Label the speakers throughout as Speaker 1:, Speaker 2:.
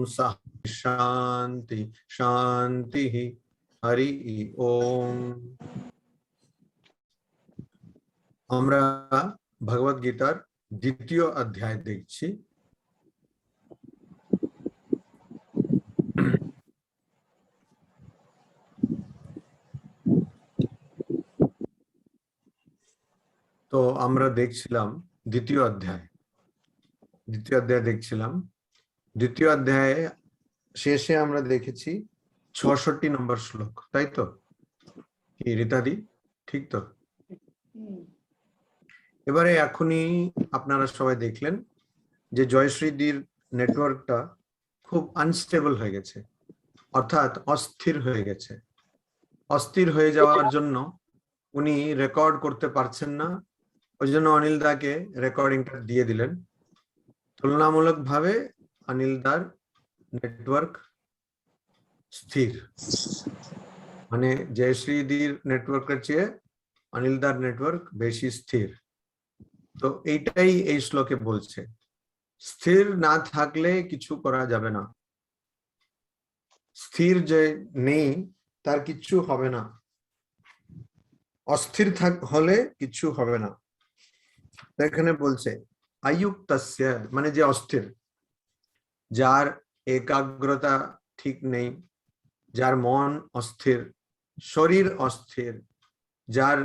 Speaker 1: शांति शांति हरि ओम। আমরা ভগবদ গীতার দ্বিতীয় অধ্যায় দেখছি। তো আমরা দেখছিলাম দ্বিতীয় অধ্যায় দেখছিলাম। দ্বিতীয় অধ্যায়ে শেষে আমরা দেখেছি ৬৬ নম্বর শ্লোক, তাই তো কি রীতাদি? ঠিক তো? এবারে এখনই আপনারা সবাই দেখলেন যে জয়শ্রীদির নেটওয়ার্কটা খুব আনস্টেবল হয়ে গেছে, অর্থাৎ অস্থির হয়ে গেছে। অস্থির হয়ে যাওয়ার জন্য উনি রেকর্ড করতে পারছেন না, ওই জন্য অনিল দাকে রেকর্ডিংটা দিয়ে দিলেন। তুলনামূলকভাবে অনিল দার নেটওয়ার্ক স্থির, মানে জয়শ্রীদির নেটওয়ার্কের চেয়ে অনিল দার নেটওয়ার্ক বেশি স্থির। তো এইটাই এই শ্লোকে বলছে, স্থির না থাকলে কিছু করা যাবে না। স্থির যে নেই তার কিচ্ছু হবে না, অস্থির হলে কিছু হবে না। এখানে বলছে আয়ুক্তস্য, মানে যে অস্থির, যার একাগ্রতা ঠিক নেই, যার মন অস্থির, শরীর অস্থির, যার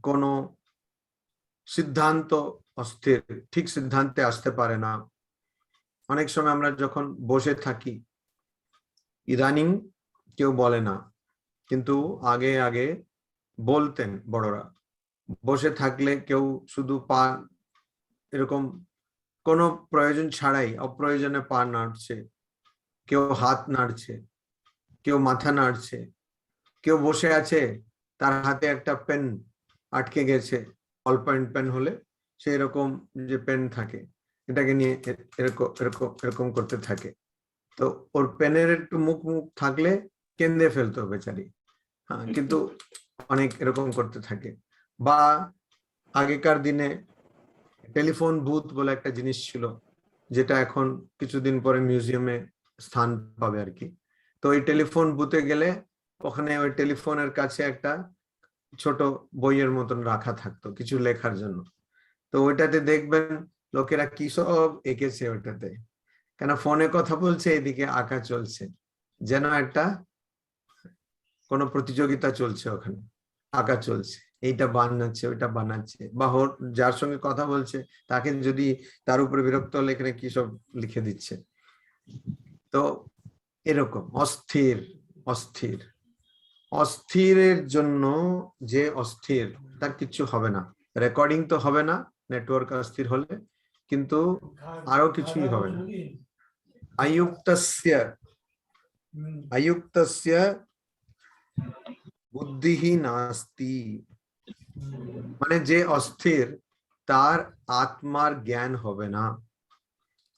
Speaker 1: কোনো সিদ্ধান্ত অস্থির, ঠিক সিদ্ধান্তে আসতে পারে না। অনেক সময় আমরা যখন বসে থাকি, ইদানিং কেউ বলে না, কিন্তু আগে আগে বলতেন বড়রা, বসে থাকলে কেউ শুধু পা এরকম কোনো প্রয়োজন ছাড়াই অপ্রয়োজনে পা নাড়ছে, কেউ হাত নাড়ছে, কেউ মাথা নাড়ছে, কেউ বসে আছে তার হাতে একটা পেন আটকে গেছে, বল পয়েন্ট পেন হলে সেই রকম যে পেন থাকে এটাকে নিয়ে এরকম এরকম এরকম করতে থাকে। তো ওর পেনের একটু মুখ থাকলে কেঁদে ফেলতো বেচারি, হ্যাঁ, কিন্তু অনেক এরকম করতে থাকে। বা আগেকার দিনে টেলিফোন বুথ বলে একটা জিনিস ছিল, যেটা এখন কিছুদিন পরে মিউজিয়ামে স্থান পাবে আর কি। তো ওই টেলিফোন বুথে গেলে ওখানে ওই টেলিফোনের কাছে একটা ছোট বইয়ের মতন রাখা থাকতো কিছু লেখার জন্য। তো ওইটাতে দেখবেন লোকেরা কি সব এঁকেছে ওইটাতে, কেন ফোনে কথা বলছে এদিকে আঁকা চলছে, যেন একটা কোনো প্রতিযোগিতা চলছে, ওখানে আঁকা চলছে, এইটা বানাচ্ছে ওইটা বানাচ্ছে। বা যার সঙ্গে কথা বলছে তাকে যদি তার উপরে বিরক্ত হলে এখানে কি সব লিখে দিচ্ছে। তো এরকম অস্থির অস্থির অস্থিরের জন্য, যে অস্থির তার কিচ্ছু হবে না। রেকর্ডিং তো হবে না নেটওয়ার্ক অস্থির হলে, কিন্তু আরো কিছুই হবে না। আয়ুক্তস্য বুদ্ধিহি নাস্তি, মানে যে অস্থির তার আত্মার জ্ঞান হবে না।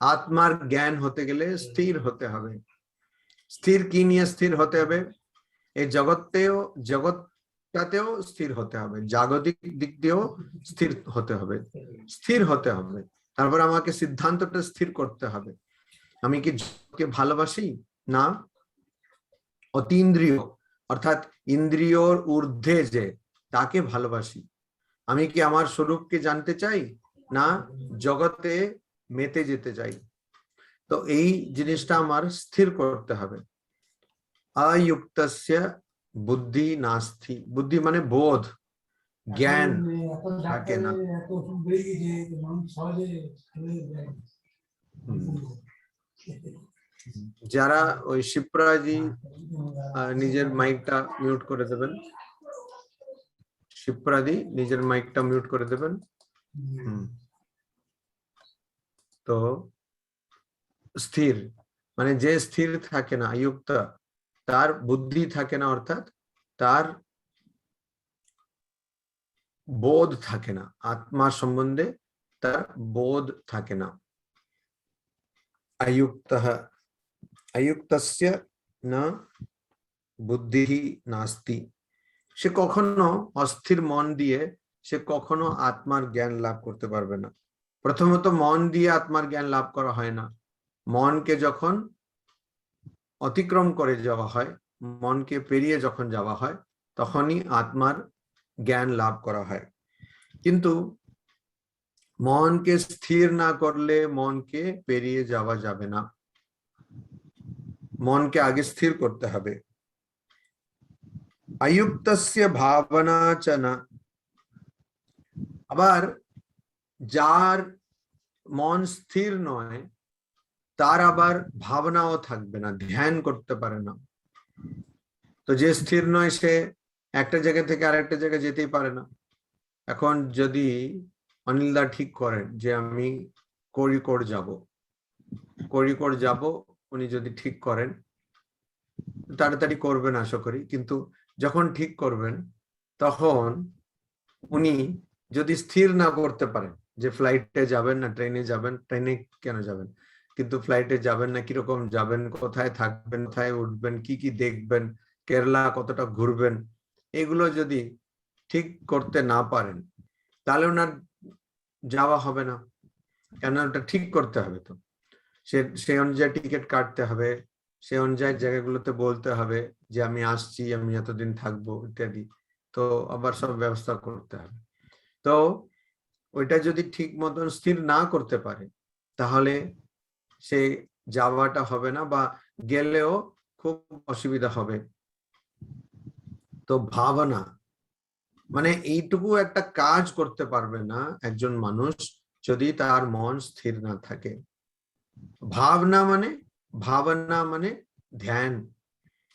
Speaker 1: আত্মার জ্ঞান হতে গেলে স্থির হতে হবে। স্থির কি নিয়ে স্থির হতে হবে? এই জগৎটাতেও স্থির হতে হবে, জাগতিক দিক দিয়েও স্থির হতে হবে, স্থির হতে হবে। তারপর আমাকে সিদ্ধান্তটা স্থির করতে হবে। আমি কি জগৎকে ভালোবাসি না অতীন্দ্রিয়, অর্থাৎ ইন্দ্রিয়র ঊর্ধ্বে যে তাকে ভালোবাসি? আমি কি আমার স্বরূপকে জানতে চাই না জগতে মেতে যেতে চাই? তো এই জিনিসটা আমার স্থির করতে হবে। আয়ুক্তস্য বুদ্ধি নাস্তি, বুদ্ধি মানে বোধ, জ্ঞান থাকে না। যারা ওই শিপ্রাজি নিজের মাইকটা মিউট করে দেবেন, শিপ্রাদি নিজের মাইকটা মিউট করে দেবেন। তো স্থির মানে যে স্থির থাকে না, আয়ুক্ত, তার বুদ্ধি থাকে না, অর্থাৎ তার বোধ থাকে না, আত্মার সম্বন্ধে তার বোধ থাকে না। আয়ুক্তঃ আয়ুক্তস্য না বুদ্ধিহি নাস্তি, সে কখনো অস্থির মন দিয়ে সে কখনো আত্মার জ্ঞান লাভ করতে পারবে না। প্রথমত মন দিয়ে আত্মার জ্ঞান লাভ করা হয় না। মনকে যখন অতিক্রম করে যাওয়া হয়, মনকে পেরিয়ে যখন যাওয়া হয়, তখনই আত্মার জ্ঞান লাভ করা হয়। কিন্তু মনকে স্থির না করলে মনকে পেরিয়ে যাওয়া যাবে না, মনকে আগে স্থির করতে হবে। আয়ুক্তস্য ভাবনা চ না, আবার যার মন স্থির নয় তার আবার ভাবনাও থাকবে না, ধ্যান করতে পারে না। তো যে স্থির নয় সে একটা জায়গা থেকে আরেকটা জায়গায় যেতেই পারে না। এখন যদি অনিলদা ঠিক করেন যে আমি কোড়িকোড যাব, উনি যদি ঠিক করেন, তাড়াতাড়ি করবেন আশা করি, কিন্তু যখন ঠিক করবেন তখন উনি যদি স্থির না করতে পারেন যে ফ্লাইটে যাবেন না ট্রেনে যাবেন, ট্রেনে কেন যাবেন, কিন্তু ফ্লাইটে যাবেন না, কিরকম যাবেন, কোথায় থাকবেন, কোথায় উঠবেন, কি কি দেখবেন, কেরালা কতটা ঘুরবেন, এগুলো যদি ঠিক করতে না পারেন তাহলে ওনার যাওয়া হবে না। কেন, ওটা ঠিক করতে হবে, তো সেই অনুযায়ী টিকিট কাটতে হবে, সেই অনুযায়ী জায়গাগুলোতে বলতে হবে যে আমি আসছি, আমি এতদিন থাকবো ইত্যাদি, তো আবার সব ব্যবস্থা করতে হবে। তো ওইটা যদি ঠিক মতন স্থির না করতে পারে তাহলে সে যাওয়াটা হবে না, বা গেলেও খুব অসুবিধা হবে। তো ভাবনা মানে এইটুকু একটা কাজ করতে পারবে না একজন মানুষ যদি তার মন স্থির না থাকে। ভাবনা মানে ধ্যান,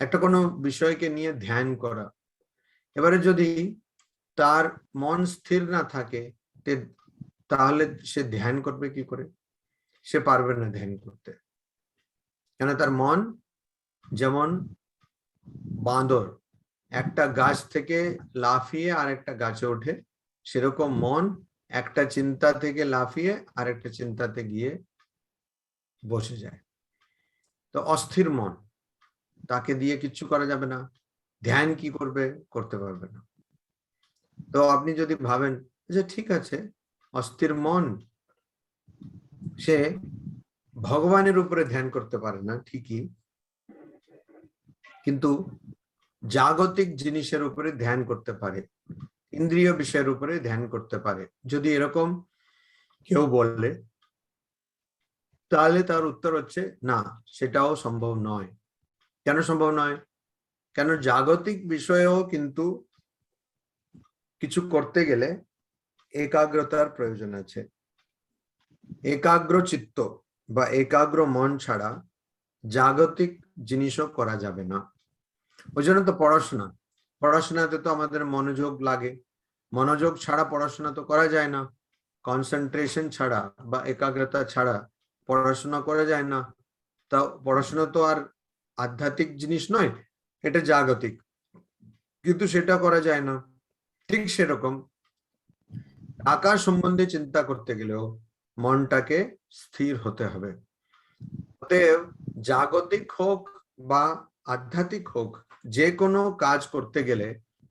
Speaker 1: একটা কোনো বিষয়কে নিয়ে ধ্যান করা। এবারে যদি তার মন স্থির না থাকে তাহলে সে ধ্যান করবে কি করে? সে পারবে না ধ্যান করতে, কেন তার মন যেমন বাঁদর একটা গাছ থেকে লাফিয়ে আরেকটা গাছে ওঠে, সেরকম মন একটা চিন্তা থেকে লাফিয়ে আরেকটা চিন্তাতে গিয়ে বসে যায়। তো অস্থির মন, তাকে দিয়ে কিচ্ছু করা যাবে না, ধ্যান কি করবে, করতে পারবে না। তো আপনি যদি ভাবেন যে ঠিক আছে অস্থির মন, সে ভগবানের উপরে ধ্যান করতে পারে না ঠিকই, কিন্তু জাগতিক জিনিসের উপরে ধ্যান করতে পারে, ইন্দ্রিয় বিষয়ের উপরে ধ্যান করতে পারে, যদি এরকম কেউ বললে তাহলে তার উত্তর হচ্ছে না, সেটাও সম্ভব নয়। কেন সম্ভব নয়? কেন জাগতিক বিষয়েও কিন্তু কিছু করতে গেলে একাগ্রতার প্রয়োজন আছে। একাগ্র চিত্ত বা একাগ্র মন ছাড়া জাগতিক জিনিসও করা যাবে না। ওই জন্য তো পড়াশোনাতে তো আমাদের মনোযোগ লাগে, মনোযোগ ছাড়া পড়াশোনা তো করা যায় না, কনসেন্ট্রেশন ছাড়া বা একাগ্রতা ছাড়া পড়াশোনা করা যায় না। তা পড়াশোনা তো আর আধ্যাত্মিক জিনিস নয়, এটা জাগতিক, কিন্তু সেটা করা যায় না। ঠিক সেরকম টাকা সম্বন্ধে চিন্তা করতে গেলেও মনটাকে স্থির হতে হবে। অতএব জাগতিক হোক বা আধ্যাত্মিক হোক, যে কোনো কাজ করতে গেলে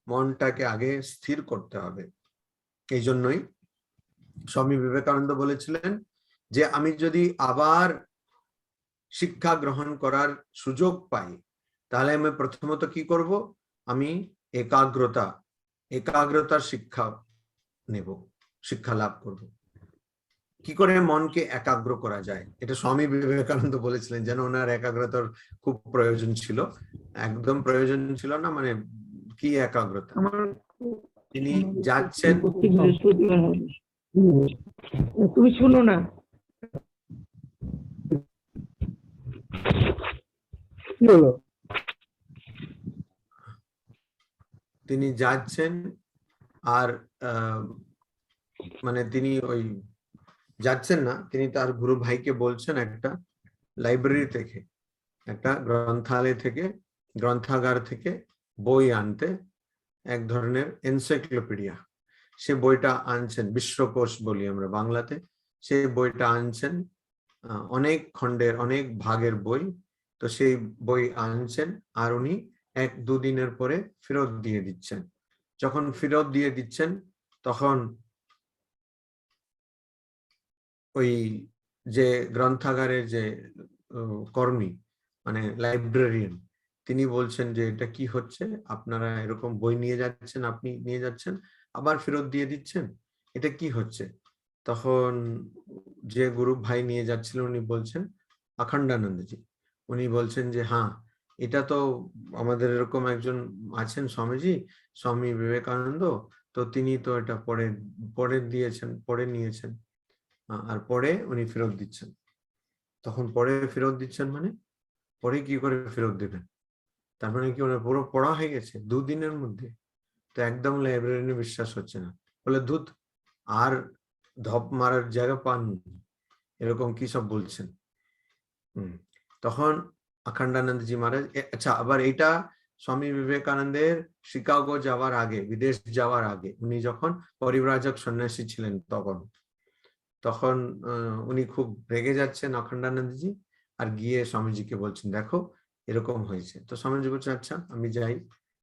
Speaker 1: মনটাকে আগে স্থির করতে হবে। এই জন্যই স্বামী বিবেকানন্দ বলেছিলেন যে আমি যদি আবার শিক্ষা গ্রহণ করার সুযোগ পাই তাহলে আমি প্রথমত কি করব, আমি একাগ্রতার শিক্ষা নেব, শিক্ষা লাভ করব। কি করে মনকে একাগ্র করা যায়, এটা স্বামী বিবেকানন্দ বলেছিলেন, যেন ওনার একাগ্রতার খুব প্রয়োজন ছিল, একদম প্রয়োজন ছিল না, মানে কি একাগ্রতা। তিনি যাচ্ছেন,
Speaker 2: তুমি শুনো না,
Speaker 1: তিনি যাচ্ছেন আর মানে তিনি ওই যাচ্ছেন না, তিনি তার গুরু ভাইকে বলছেন একটা লাইব্রেরি থেকে, একটা গ্রন্থাগার থেকে বই আনতে, এক ধরনের এনসাইক্লোপিডিয়া, সে বইটা আনছেন, বিশ্বকোষ বলি আমরা বাংলাতে, সেই বইটা আনছেন, অনেক খণ্ডের অনেক ভাগের বই। তো সেই বই আনছেন আর উনি 1-2 দিনের পরে ফেরত দিয়ে দিচ্ছেন। যখন ফেরত দিয়ে দিচ্ছেন তখন ওই যে গ্রন্থাগারের যে কর্মী, মানে লাইব্রেরিয়ান, তিনি বলছেন যে এটা কি হচ্ছে, আপনারা এরকম বই নিয়ে যাচ্ছেন, আপনি নিয়ে যাচ্ছেন আবার ফেরত দিয়ে দিচ্ছেন, এটা কি হচ্ছে? তখন যে গুরু ভাই নিয়ে যাচ্ছিলেন উনি বলছেন, অখণ্ডানন্দজি, উনি বলছেন যে হ্যাঁ, এটা তো আমাদের এরকম একজন আছেন স্বামীজি, স্বামী বিবেকানন্দ, তো তিনি তো এটা পড়ে নিয়েছেন, আর পরে উনি ফেরত দিচ্ছেন। তখন পরে ফেরত দিচ্ছেন মানে পরে কি করে ফেরত দেবেন? তার মানে কি ওনার পুরো পড়া হয়ে গেছে 2 দিনের মধ্যে? তো একদম লাইব্রেরিয়ানে বিশ্বাস হচ্ছে না, বলে ধুত, আর ধপ মারার জায়গা পান, এরকম কি সব বলছেন। তখন অখণ্ডানন্দজি মহারাজ, আচ্ছা আবার এটা স্বামী বিবেকানন্দের শিকাগো যাওয়ার আগে, বিদেশ যাওয়ার আগে, উনি যখন পরিব্রাজক সন্ন্যাসী ছিলেন তখন উনি খুব রেগে যাচ্ছেন অখণ্ডানন্দজি, আর গিয়ে স্বামীজিকে বলছেন দেখো এরকম হয়েছে। তো স্বামীজি বলছেন আচ্ছা আমি যাই।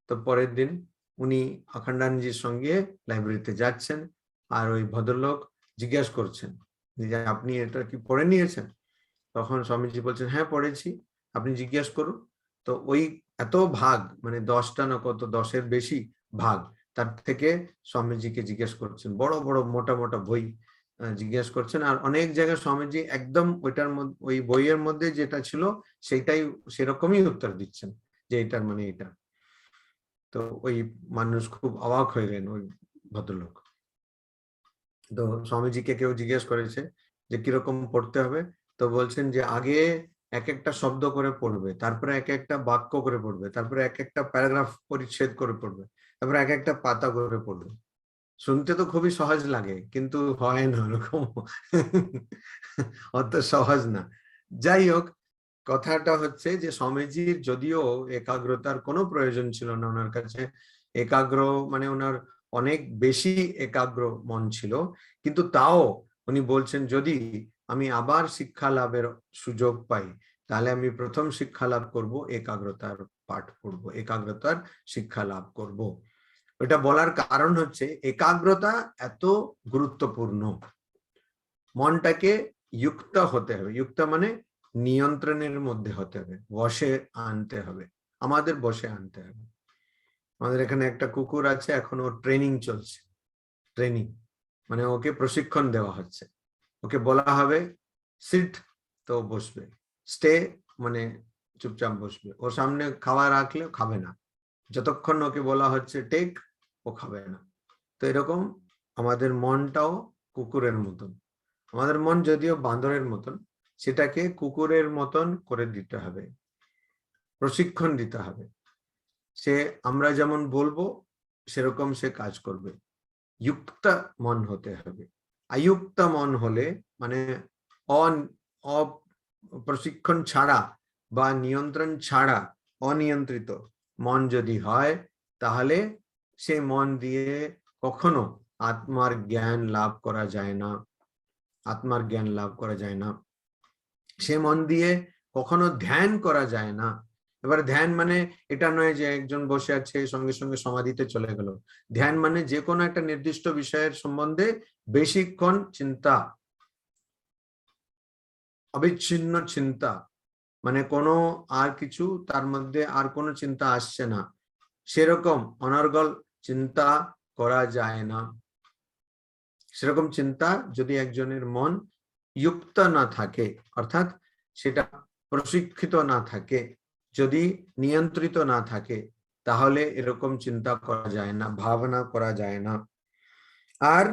Speaker 1: তো পরের দিন উনি অখণ্ডানন্দজির সঙ্গে লাইব্রেরিতে যাচ্ছেন, আর ওই ভদ্রলোক জিজ্ঞাসা করছেন যে আপনি এটা কি পড়ে নিয়েছেন? তখন স্বামীজি বলছেন হ্যাঁ পড়েছি, আপনি জিজ্ঞাসা করুন। তো ওই এত ভাগ, মানে 10টা না কত, 10-এর বেশি ভাগ, তার থেকে স্বামীজিকে জিজ্ঞেস করছেন, বড় বড় মোটা মোটা বই জিজ্ঞেস করছেন, আর অনেক জায়গায় স্বামীজি একদম ওইটার মধ্যে, ওই বইয়ের মধ্যে যেটা ছিল সেটাই সেরকমই উত্তর দিচ্ছেন, যে এটার মানে এটা। তো ওই মানুষ খুব অবাক হয়ে গেলেন, ওই ভদ্রলোক। তো স্বামীজিকে কেউ জিজ্ঞেস করেছে যে কিরকম পড়তে হবে, তো বলছেন যে আগে এক একটা শব্দ করে পড়বে, তারপরে এক একটা বাক্য করে পড়বে, তারপরে এক একটা প্যারাগ্রাফ পরিচ্ছেদ করে পড়বে, তারপরে এক একটা পাতা করে পড়বে। শুনতে তো খুবই সহজ লাগে, কিন্তু হয় না ওরকম, অত সহজ না। যাই হোক, কথাটা হচ্ছে যে স্বামীজির যদিও একাগ্রতার কোনো প্রয়োজন ছিল না ওনার কাছে, একাগ্র মানে ওনার অনেক বেশি একাগ্র মন ছিল, কিন্তু তাও উনি বলছেন যদি আমি আবার শিক্ষা লাভের সুযোগ পাই, তাহলে আমি প্রথম শিক্ষা লাভ করব, একাগ্রতার পাঠ পড়ব, একাগ্রতার শিক্ষা লাভ করব। ওটা বলার কারণ হচ্ছে একাগ্রতা এত গুরুত্বপূর্ণ। মনটাকে যুক্ত হতে হবে, যুক্ত মানে নিয়ন্ত্রণের মধ্যে হতে হবে, বশে আনতে হবে, আমাদের বশে আনতে হবে। আমাদের এখানে একটা কুকুর আছে, এখন ওর ট্রেনিং চলছে, ট্রেনিং মানে ওকে প্রশিক্ষণ দেওয়া হচ্ছে। ওকে বলা হবে সিট, তো বসবে, স্টে মানে চুপচাপ বসবে, ওর সামনে খাবার রাখলে খাবে না, যতক্ষণ ওকে বলা হচ্ছে টেক, ও খাবে না। তো এরকম আমাদের মনটাও কুকুরের মতন, আমাদের মন যদিও বাঁদরের মতন, সেটাকে কুকুরের মতন করে দিতে হবে, প্রশিক্ষণ দিতে হবে। সে আমরা যেমন বলবো সেরকম সে কাজ করবে। যুক্ত মন হতে হবে, আয়ুক্ত মন হলে মানে প্রশিক্ষণ ছাড়া বা নিয়ন্ত্রণ ছাড়া অনিয়ন্ত্রিত মন যদি হয়, তাহলে সে মন দিয়ে কখনো আত্মার জ্ঞান লাভ করা যায় না, আত্মার জ্ঞান লাভ করা যায় না। সে মন দিয়ে কখনো ধ্যান করা যায় না। এবার ধ্যান মানে এটা নয় যে একজন বসে আছে সঙ্গে সঙ্গে সমাধিতে চলে গেল। ধ্যান মানে যে কোনো একটা নির্দিষ্ট বিষয়ের সম্বন্ধে বেশিক্ষণ চিন্তা, অবিচ্ছিন্ন চিন্তা, মানে কোনো আর কিছু তার মধ্যে আর কোনো চিন্তা আসছে না, সেরকম অনর্গল চিন্তা করা যায় না। সেরকম চিন্তা যদি একজনের মন যুক্ত না থাকে, অর্থাৎ সেটা প্রশিক্ষিত না থাকে, যদি নিয়ন্ত্রিত না থাকে, তাহলে এরকম চিন্তা করা যায় না, ভাবনা করা যায় না। আর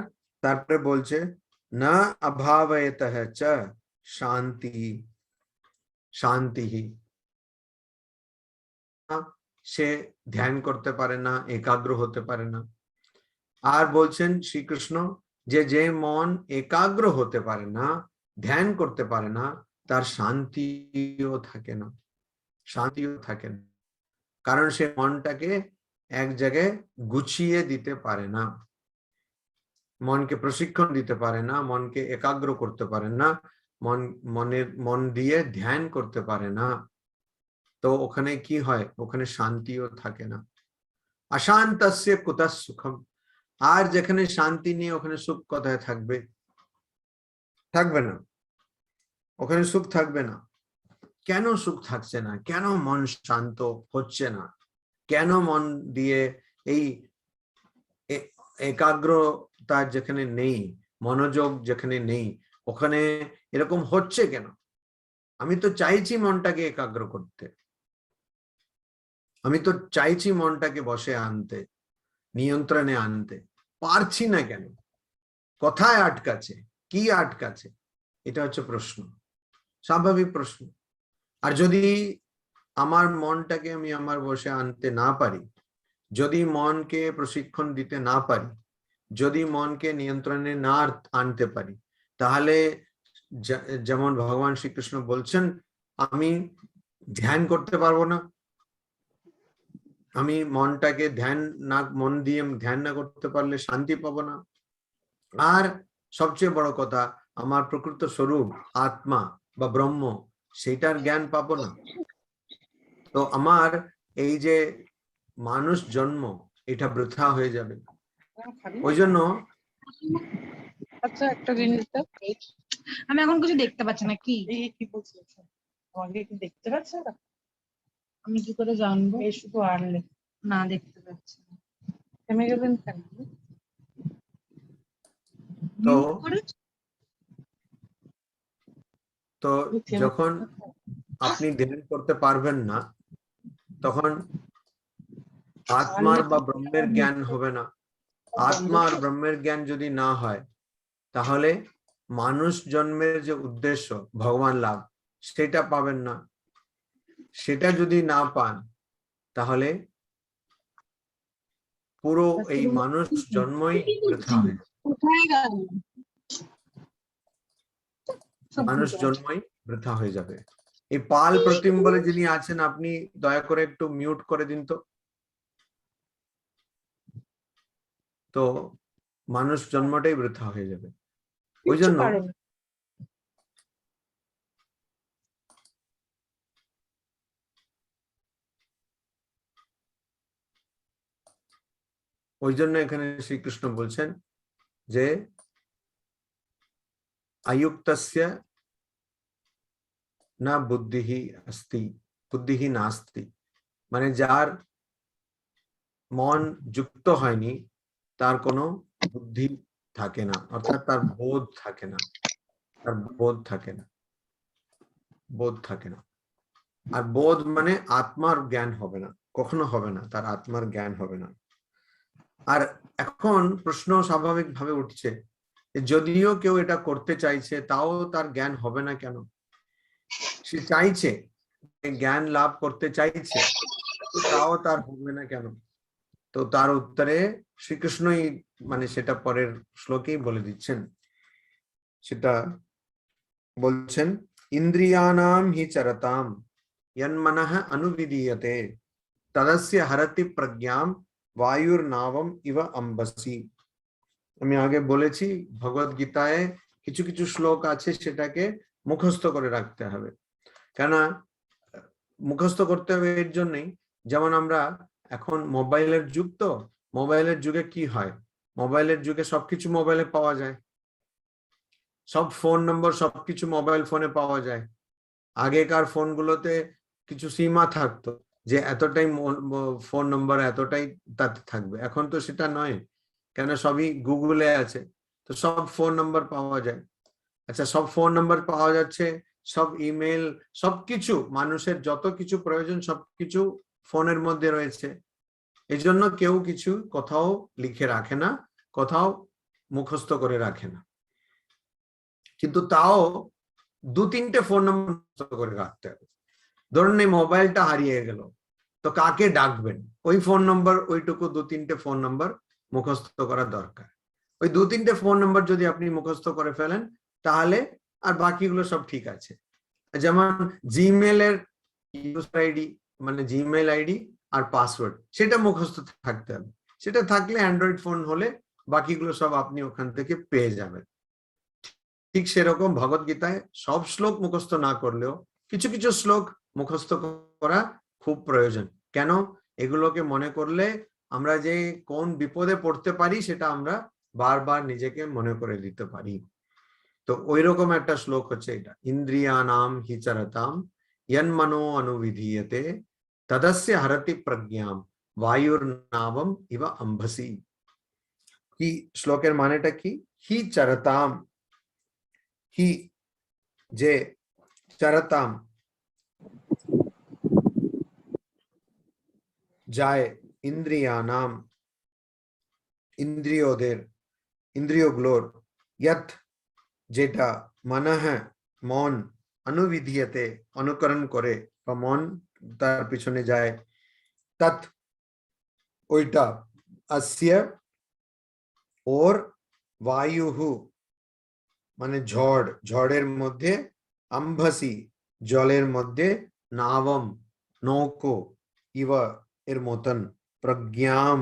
Speaker 1: তারপরে বলছে না অভাবয়তঃ চ শান্তি, শান্তি, সে ধ্যান করতে পারে না, একাগ্র হতে পারে না। আর বলছেন শ্রীকৃষ্ণ যে যে মন একাগ্র হতে পারে না, ধ্যান করতে পারে না, তার শান্তিও থাকে না, শান্তিও থাকে না, কারণ সে মনটাকে এক জায়গায় গুছিয়ে দিতে পারে না, মনকে প্রশিক্ষণ দিতে পারে না, মনকে একাগ্র করতে পারে না, মন দিয়ে ধ্যান করতে পারে না। তো ওখানে কি হয়, ওখানে শান্তিও থাকে না। অশান্তস্য কুতঃ সুখম, আর যেখানে শান্তি নেই ওখানে সুখ কোথায় থাকবে? থাকবে না, ওখানে সুখ থাকবে না। কেন সুখ থাকছে না, কেন মন শান্ত হচ্ছে না, কেন মন দিয়ে এই একাগ্রতা যেখানে নেই, মনোযোগ যেখানে নেই, ওখানে এরকম হচ্ছে কেন? আমি তো চাইছি মনটাকে একাগ্র করতে, আমি তো চাইছি মনটাকে বসে আনতে, নিয়ন্ত্রণে আনতে, পারছি না কেন? কোথায় আটকাছে, কি আটকাছে? এটা হচ্ছে প্রশ্ন, স্বাভাবিক প্রশ্ন। আর যদি আমার মনটাকে আমি আমার বসে আনতে না পারি, যদি মনকে প্রশিক্ষণ দিতে না পারি, যদি মনকে নিয়ন্ত্রণে না আনতে পারি, তাহলে যেমন ভগবান শ্রীকৃষ্ণ বলছেন, আমি ধ্যান করতে পারবো না, আমি মনটাকে মন দিয়ে ধ্যান না করতে পারলে শান্তি পাবো না, আর সবচেয়ে বড় কথা, আমার প্রকৃত স্বরূপ আত্মা বা ব্রহ্ম, সেটার জ্ঞান পাবো না। তো আমার এই যে মানুষ জন্ম, এটা বৃথা হয়ে যাবে। ওই জন্য
Speaker 3: আচ্ছা একটা জিনিস আমি এখন কিছু দেখতে পাচ্ছি না, কি কি বলছিস? আমাকে কি দেখতে পাচ্ছে না? আমি কি করে জানবো? এই শুধু আড়লে না দেখতে পাচ্ছি না। থেমে গেলেন কেন?
Speaker 1: তো তো যখন আপনি ধ্যান করতে পারবেন না, তখন আত্মার বা ব্রহ্মের জ্ঞান হবে না। আত্মা আর ব্রহ্মের জ্ঞান যদি না হয়, তাহলে মানুষ জন্মের যে উদ্দেশ্য ভগবান লাভ, সেটা পাবেন না। সেটা যদি না পান, তাহলে পুরো এই মানুষ জন্মই বৃথা হয়, মানুষ জন্মই বৃথা হয়ে যাবে। এই পাল প্রতিম বলে যিনি আছেন, আপনি দয়া করে একটু মিউট করে দিন তো। তো মানুষ জন্মটাই বৃথা হয়ে যাবে। ওই জন্য এখানে শ্রীকৃষ্ণ বলছেন যে আয়ুক্তস্য না বুদ্ধিহি আস্তি, বুদ্ধিহি নাস্তি, মানে যার মন যুক্ত হয়নি, তার কোনো বুদ্ধি থাকে না, অর্থাৎ তার বোধ থাকে না, তার বোধ থাকে না, বোধ থাকে না। আর বোধ মানে আত্মার জ্ঞান হবে না, কখনো হবে না, তার আত্মার জ্ঞান হবে না। আর এখন প্রশ্ন স্বাভাবিক ভাবে উঠছে, যদিও কেউ এটা করতে চাইছে, তাও তার জ্ঞান হবে না কেন? সে চাইছে, জ্ঞান লাভ করতে চাইছে, তাও তার হবে না কেন? তো তার উত্তরে শ্রীকৃষ্ণই মানে সেটা পরের শ্লোকেই বলে দিচ্ছেন। সেটা বলছেন, ইন্দ্রিয়ানাম হি চরতাম यन्मनः अनुविधीयते तदस्य हरति प्रज्ञाम वायुर नावम इव अम्बसी। আমি আগে বলেছি, ভগবদ গীতায় কিছু কিছু শ্লোক আছে, সেটাকে মুখস্থ করে রাখতে হবে। কেন মুখস্থ করতে হবে? এর জন্যই, যেমন আমরা এখন মোবাইলের যুগ, তো মোবাইলের যুগে কি হয়, মোবাইলের যুগে সবকিছু মোবাইলে পাওয়া যায়, সব ফোন নম্বর সবকিছু মোবাইল ফোনে পাওয়া যায়। আগেকার ফোনগুলোতে কিছু সীমা থাকতো, যে এতটাই ফোন নম্বর এতটাই তাতে থাকবে। এখন তো সেটা নয়, কেন সবই গুগলে আছে, তো সব ফোন নাম্বার পাওয়া যায়। আচ্ছা, সব ফোন নাম্বার পাওয়া যাচ্ছে, সব ইমেল, সবকিছু, মানুষের যত কিছু প্রয়োজন সবকিছু ফোনের মধ্যে রয়েছে। এই জন্য কেউ কিছু কোথাও লিখে রাখে না, কোথাও মুখস্থ করে রাখে না। কিন্তু তাও দু তিনটে ফোন নম্বর করে রাখতে হবে। ধরুন এই মোবাইলটা হারিয়ে গেল, তো কাকে ডাকবেন? ওই ফোন নম্বর, ওইটুকু দু তিনটে ফোন নম্বর মুখস্থ করা দরকার। ওই দু তিনটে ফোন নম্বর যদি আপনি মুখস্থ করে ফেলেন, তাহলে আর বাকিগুলো সব ঠিক আছে। যেমন জিমেলের ইউজার আইডি, মানে জিমেল আইডি আর পাসওয়ার্ড, সেটা মুখস্থ থাকতে হবে। সেটা থাকলে অ্যান্ড্রয়েড ফোন হলে বাকিগুলো সব আপনি ওখান থেকে পেয়ে যাবেন। ঠিক সেরকম ভগবদ গীতায় সব শ্লোক মুখস্থ না করলেও কিছু কিছু শ্লোক মুখস্থ করা খুব প্রয়োজন। কেন? এগুলোকে মনে করলে আমরা যে কোন বিপদে পড়তে পারি, সেটা আমরা বারবার নিজেকে মনে করে দিতে পারি। তো ওইরকম একটা শ্লোক হচ্ছে এটা, ইন্দ্রিয়ানাম হিচরতাম यन्मनो अनुविधीयते तदस्य हरति प्रज्ञाम वायुर्नावम इव अंभसी। কি শ্লোকের মানেটা কি? হি চরতাম, হি যে চরতাম যায় ইন্দ্রিয়ানাম ইন্দ্রিয়দের ইন্দ্রিয়গুলোর यत যেটা মনঃ মন অনুবিধীয়তে অনুকরণ করে বা মন তার পিছনে যায় তৎ ওইটা अस्य और वायुहु মানে ঝড়, ঝড়ের মধ্যে আম্ভসি জলের মধ্যে নাবম নৌকো ইব এর মতন প্রজ্ঞাম,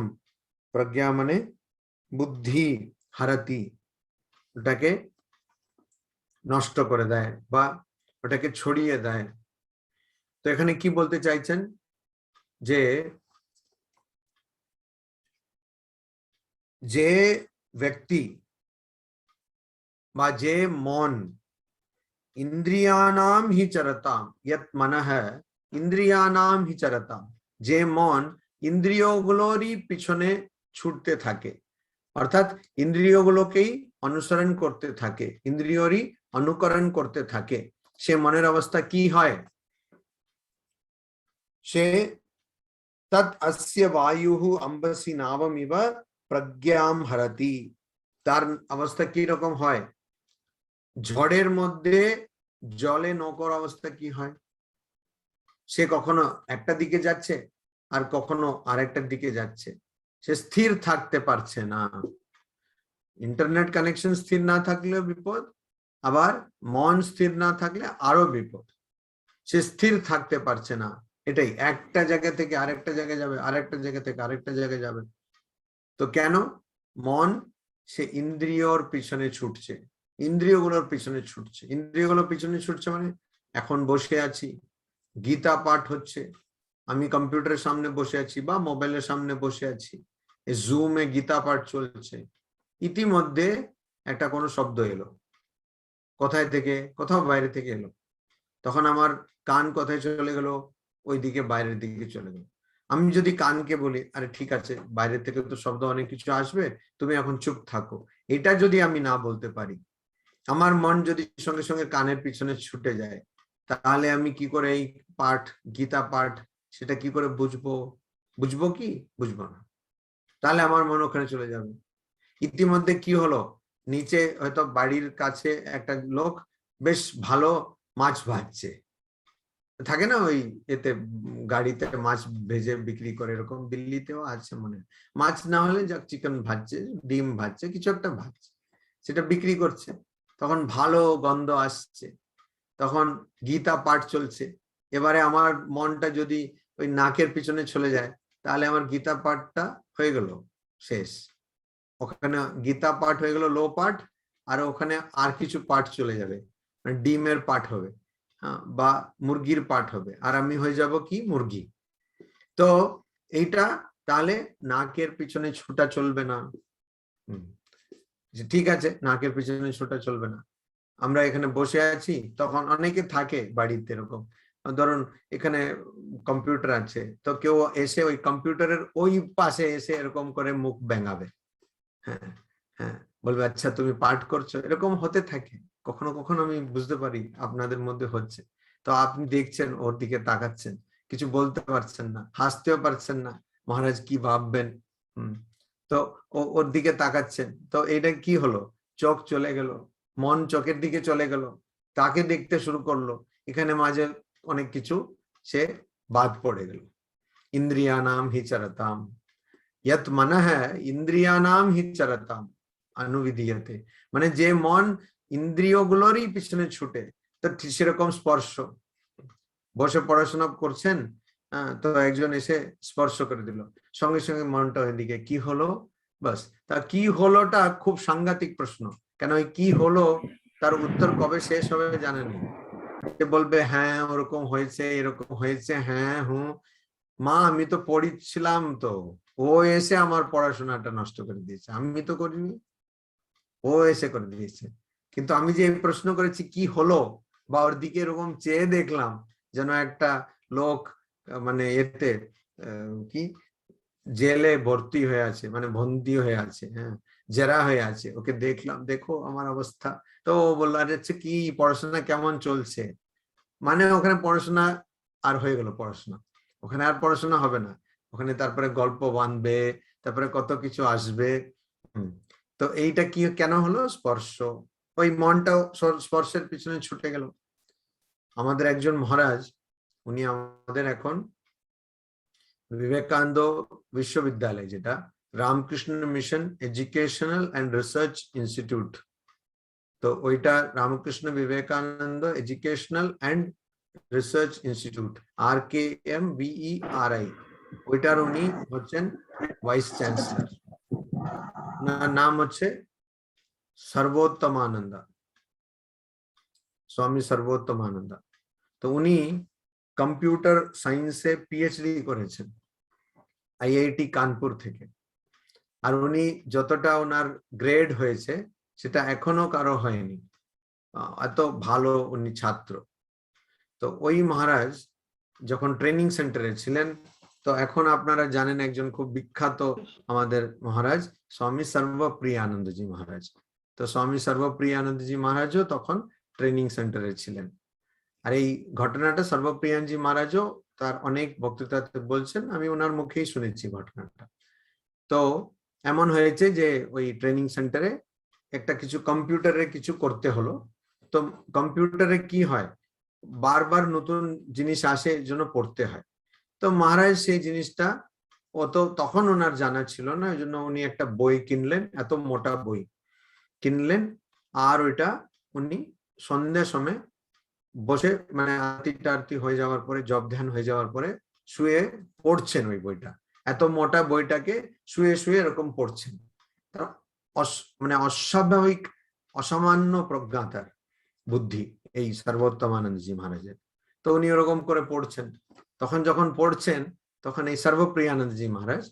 Speaker 1: প্রজ্ঞা মানে বুদ্ধি, হারাতি ওটাকে নষ্ট করে দেয় বা ওটাকে ছড়িয়ে দেয়। তো এখানে কি বলতে চাইছেন যে যে ব্যক্তি বা যে মন ইন্দ্রিয়ানাম হি চরতাম यत मनः ইন্দ্রিয়ানাম হি চরতাম, যে মন ইন্দ্রিয়গুলোরই পিছনে ছুটতে থাকে, অর্থাৎ ইন্দ্রিয়গুলোকেই অনুসরণ করতে থাকে, ইন্দ্রিয়রই অনুকরণ করতে থাকে, সে মনের অবস্থা কি হয়? সে তৎ অস্য বায়ুহু অম্বসি নাবমিব প্রজ্ঞাম হরতি, তার অবস্থা কি রকম হয়? ঝড়ের মধ্যে জলে নৌকার অবস্থা কি হয়? সে কখনো একটা দিকে যাচ্ছে আর কখনো আরেকটার দিকে যাচ্ছে, সে স্থির থাকতে পারছে না। ইন্টারনেট কানেকশন স্থির না থাকলেও বিপদ, আবার মন স্থির না থাকলে আরো বিপদ। সে স্থির থাকতে পারছে না, এটাই একটা জায়গা থেকে আরেকটা জায়গায় যাবে, আরেকটা জায়গা থেকে আরেকটা জায়গায় যাবে। তো কেন? মন সে ইন্দ্রিয়র পিছনে ছুটছে, ইন্দ্রিয়গুলোর পিছনে ছুটছে। ইন্দ্রিয়গুলোর পিছনে ছুটছে মানে এখন বসে আছি, গীতা পাঠ হচ্ছে, আমি কম্পিউটারের সামনে বসে আছি বা মোবাইলের সামনে বসে আছি, জুমে গীতা পাঠ চলছে, ইতিমধ্যে একটা কোনো শব্দ এলো, কোথায় থেকে? কোথাও বাইরে থেকে এলো, তখন আমার কান কোথায় চলে গেল? ওইদিকে বাইরের দিকে চলে গেল। আমি যদি কানকে বলি আরে ঠিক আছে বাইরে থেকে তো শব্দ অনেক কিছু আসবে, তুমি এখন চুপ থাকো, এটা যদি আমি না বলতে পারি, আমার মন যদি সঙ্গে সঙ্গে কানের পিছনে ছুটে যায়, তাহলে আমি কি করে এই পাঠ, গীতা পাঠ, সেটা কি করে বুঝবো? বুঝবো কি? বুঝবো না। তাহলে আমার মন ওখানে চলে যাবে। ইতিমধ্যে কি হলো, নিচে হয়তো বাড়ির কাছে একটা লোক বেশ ভালো মাছ ভাজছে, থাকে না ওই এতে গাড়িতে মাছ ভেজে বিক্রি করে, এরকম দিল্লিতেও আছে মনে হয়, মাছ না হলে যা চিকেন ভাজছে, ডিম ভাজছে, কিছু একটা ভাজছে, সেটা বিক্রি করছে, তখন ভালো গন্ধ আসছে, তখন গীতা পাঠ চলছে। এবারে আমার মনটা যদি ওই নাকের পিছনে চলে যায়, তাহলে আমার গীতা পাঠটা হয়ে গেল শেষ। ওখানে গীতা পাঠ হয়ে গেল লো পাঠ, আর ওখানে আর কিছু পাঠ চলে যাবে, মানে ডিমের পাঠ হবে, হ্যাঁ, বা মুরগির পাঠ হবে, আর আমি হয়ে যাব কি? মুরগি। তো এইটা তাহলে নাকের পিছনে ছোটা চলবে না। ঠিক আছে, নাকের পিছনে ছোটা চলবে না। আমরা এখানে বসে আছি, তখন অনেকে থাকে বাড়িতে এরকম, ধরুন এখানে কম্পিউটার আছে, তো কেউ এসে ওই কম্পিউটারের ওই পাশে এসে এরকম করে মুখ ব্যাঙাবে, হ্যাঁ হ্যাঁ, বলবে আচ্ছা তুমি পাঠ করছো, এরকম হতে থাকে। কখনো কখনো আমি বুঝতে পারি আপনাদের মধ্যে হচ্ছে, তো আপনি দেখছেন, ওর দিকে তাকাচ্ছেন, কিছু বলতে পারছেন না, হাসতেও পারছেন না, মহারাজ কি ভাববেন। তো ওর দিকে তাকাচ্ছেন, তো এটা কি হলো? চোখ চলে গেল, মন চোখের দিকে চলে গেল, তাকে দেখতে শুরু করলো, এখানে মাঝে অনেক কিছু সে বাদ পড়ে গেল। ইন্দ্রিয়ানাম হি চরতাম यत मनः ইন্দ্রিয়ানাম হি চরতাম অনুবিধীয়তে, মানে যে মন ইন্দ্রিয়গুলোরই পিছনে ছুটে। তো সেরকম স্পর্শ, বসে পড়াশোনা করছেন, তো একজন এসে স্পর্শ করে দিল, সঙ্গে সঙ্গে মনটা ওইদিকে, কি হলো? বাস, তা কি হলোটা খুব সাংঘাতিক প্রশ্ন, কেন ওই কি হলো তার উত্তর কবে শেষ হবে জানেন? সে বলবে হ্যাঁ ওরকম হয়েছে, এরকম হয়েছে, হ্যাঁ হুঁ, মা আমি তো পড়ছিলাম, তো ও এসে আমার পড়াশোনাটা নষ্ট করে দিয়েছে, আমি তো করিনি, ও এসে করে দিয়েছে। কিন্তু আমি যে প্রশ্ন করেছি কি হলো, বা ওর দিকে এরকম চেয়ে দেখলাম, যেন একটা লোক মানে এতে কি জেলে ভর্তি হয়ে আছে, মানে বন্দী হয়ে আছে, হ্যাঁ, জেরা হয়ে আছে। ওকে দেখলাম, দেখো আমার অবস্থা। তো ও বললো, আরে আচ্ছা কি পড়াশোনা কেমন চলছে? মানে ওখানে পড়াশোনা আর হয়ে গেল, পড়াশোনা ওখানে আর পড়াশোনা হবে না, ওখানে তারপরে গল্প বানবে, তারপরে কত কিছু আসবে। তো এইটা কি কেন হলো? স্পর্শ। ওই মনটাও স্পর্শের পিছনে ছুটে গেল। আমাদের একজন মহারাজ, উনি আমাদের এখন বিবেকানন্দ বিশ্ববিদ্যালয়, যেটা Ramakrishna mission educational and research institute, তো ওইটা Ramakrishna Vivekananda educational and research institute, RKMBERI, ওইটার উনি হচ্ছেন ভাইস চ্যান্সেলর। নাম হচ্ছে সর্বোত্তমানন্দা, স্বামী সর্বোত্তমানন্দা। তো উনি কম্পিউটার সায়েন্সে PhD করেছেন IIT কানপুর থেকে। আর উনি যতটা ওনার গ্রেড হয়েছে সেটা এখনো কারো হয়নি, এত ভালো উনি ছাত্র। তো ওই মহারাজ যখন ট্রেনিং সেন্টারে ছিলেন, তো এখন আপনারা জানেন একজন খুব বিখ্যাত আমাদের মহারাজ স্বামী সর্বপ্রিয়ানন্দজি মহারাজ। তো স্বামী সর্বপ্রিয়ানন্দজি মহারাজও তখন ট্রেনিং সেন্টারে ছিলেন। আর এই ঘটনাটা সর্বপ্রিয়ানজি মহারাজও তার অনেক বক্তৃতাতে বলছেন, আমি ওনার মুখেই শুনেছি ঘটনাটা। তো এমন হয়েছে যে ওই ট্রেনিং সেন্টারে একটা কিছু কম্পিউটারে কিছু করতে হলো। তো কম্পিউটারে কি হয়, বারবার নতুন জিনিস আসে, এর জন্য পড়তে হয়। তো মহারাজ সেই জিনিসটা অত তখন ওনার জানা ছিল না, ওই জন্য উনি একটা বই কিনলেন, এত মোটা বই কিনলেন। আর ওইটা উনি সন্ধ্যার সময় বসে, মানে আরতি হয়ে যাওয়ার পরে, জপ ধ্যান হয়ে যাওয়ার পরে শুয়ে পড়ছেন ওই বইটা। এত মোটা বইটাকে শুয়ে শুয়ে এরকম পড়ছেন। মানে অস্বাভাবিক, অসামান্য প্রজ্ঞা তার, বুদ্ধি এই সর্বোত্তমানন্দজি মহারাজের। তো উনি ওরকম করে পড়ছেন। তখন যখন পড়ছেন, তখন এই সর্বপ্রিয়ানন্দজি মহারাজ,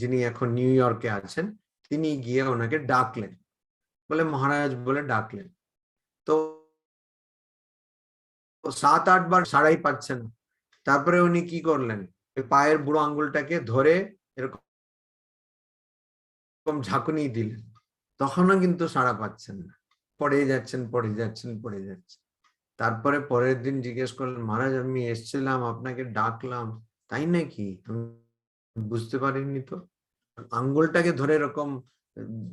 Speaker 1: যিনি এখন নিউ ইয়র্কে আছেন, তিনি গিয়ে ওনাকে ডাকলেন, বলে মহারাজ বলে ডাকলেন। তো 7-8 বার সাড়াই পাচ্ছে না। তারপরে উনি কি করলেন, পায়ের বুড়ো আঙ্গুলটাকে ধরে এরকম ঝাঁকুনি দিলেন, তখনও কিন্তু সাড়া পাচ্ছেন না, পড়ে যাচ্ছেন পড়ে যাচ্ছেন পড়ে যাচ্ছেন। তারপরে পরের দিন জিজ্ঞেস করলেন, মহারাজ আমি এসেছিলাম, আপনাকে ডাকলাম, তাই নাকি? আমি বুঝতে পারিনি তো, আঙ্গুলটাকে ধরে এরকম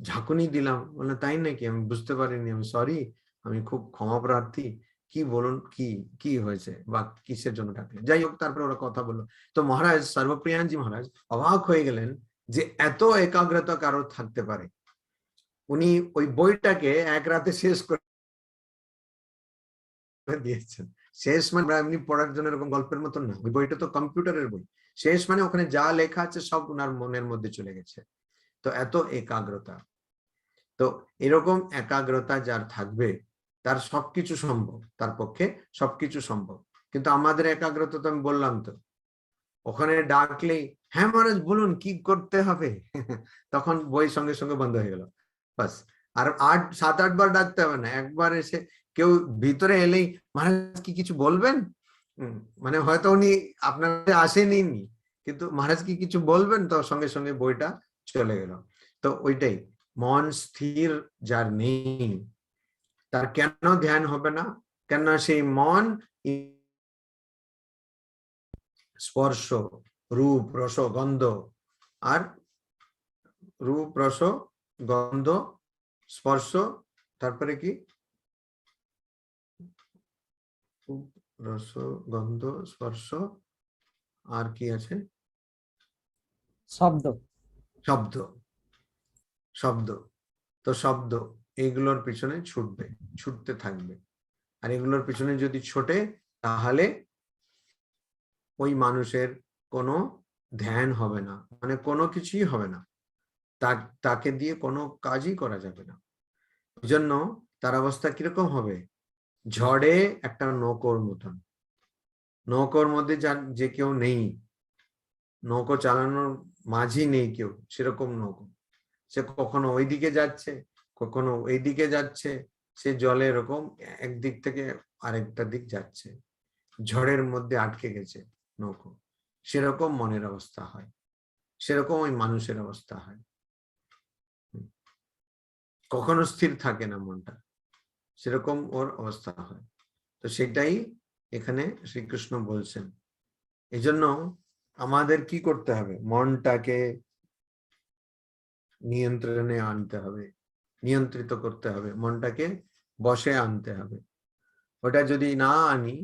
Speaker 1: ঝাঁকুনি দিলাম, বলে তাই নাকি? আমি বুঝতে পারিনি, আমি সরি, আমি খুব ক্ষমা প্রার্থী, কি বলুন, কি কি হয়েছে বা কিসের জন্য ডাকলেন? যাই হোক, তারপরে ওরা কথা বললো। তো মহারাজ সর্বপ্রিয়ানজি মহারাজ অবাক হয়ে গেলেন যে এত একাগ্রতা কারো থাকতে পারে। উনি ওই বইটাকে এক রাতে শেষ করে দিয়েছেন। শেষ মানে এমনি পড়ার জন্য এরকম গল্পের মতন না, ওই বইটা তো কম্পিউটারের বই। শেষ মানে ওখানে যা লেখা আছে সব ওনার মনের মধ্যে চলে গেছে। তো এত একাগ্রতা। তো এরকম একাগ্রতা যার থাকবে, তার সবকিছু সম্ভব, তার পক্ষে সবকিছু সম্ভব। কিন্তু আমাদের একাগ্রতা তো আমি বললাম তো, ওখানে ডাকলেই হ্যাঁ মহারাজ বলুন কি করতে হবে, তখন বই সঙ্গে সঙ্গে বন্ধ হয়ে গেল, বাস। আর 7-8 বার ডাকতে হবে না, একবার এসে কেউ ভিতরে এলেই মহারাজ কি কিছু বলবেন, মানে হয়তো উনি আপনার আসেনি, কিন্তু মহারাজ কি কিছু বলবেন, তো সঙ্গে সঙ্গে বইটা চলে গেল। তো ওইটাই, মন স্থির যার নেই, তার কেন ধ্যান হবে না? কেন সেই মন স্পর্শ, রূপ, রস, গন্ধ, আর রূপ, রস, গন্ধ, স্পর্শ, তারপরে কি রস, গন্ধ, স্পর্শ, আর কি আছে?
Speaker 2: শব্দ।
Speaker 1: শব্দ। শব্দ। তো শব্দ, এইগুলোর পিছনে ছুটবে, ছুটতে থাকবে। আর এগুলোর পিছনে যদি ছোটে, তাহলে ওই মানুষের কোনো ধ্যান হবে না, মানে কোনো কিছুই হবে না, তাকে দিয়ে কোনো কাজই করা যাবে না। ওই জন্য তার অবস্থা কিরকম হবে? ঝড়ে একটা নৌকোর মতন, নৌকোর মধ্যে যে কেউ নেই, নৌকো চালানোর মাঝি নেই কেউ, সেরকম নৌকো। সে কখনো ওইদিকে যাচ্ছে, কখনো ওইদিকে যাচ্ছে, সে জলে এরকম একদিক থেকে আরেকটা দিক যাচ্ছে। ঝড়ের মধ্যে আটকে গেছে নৌকো, সেরকম মনের অবস্থা হয়, সেরকম ওই মানুষের অবস্থা হয়, কখনো স্থির থাকে না মনটা, সেরকম ওর অবস্থা হয়। তো সেটাই এখানে শ্রীকৃষ্ণ বলছেন। এই জন্য আমাদের কি করতে হবে, মনটাকে নিয়ন্ত্রণে আনতে হবে, নিয়ন্ত্রিত করতে হবে, মনটাকে বশে আনতে হবে। ওটা যদি না আনি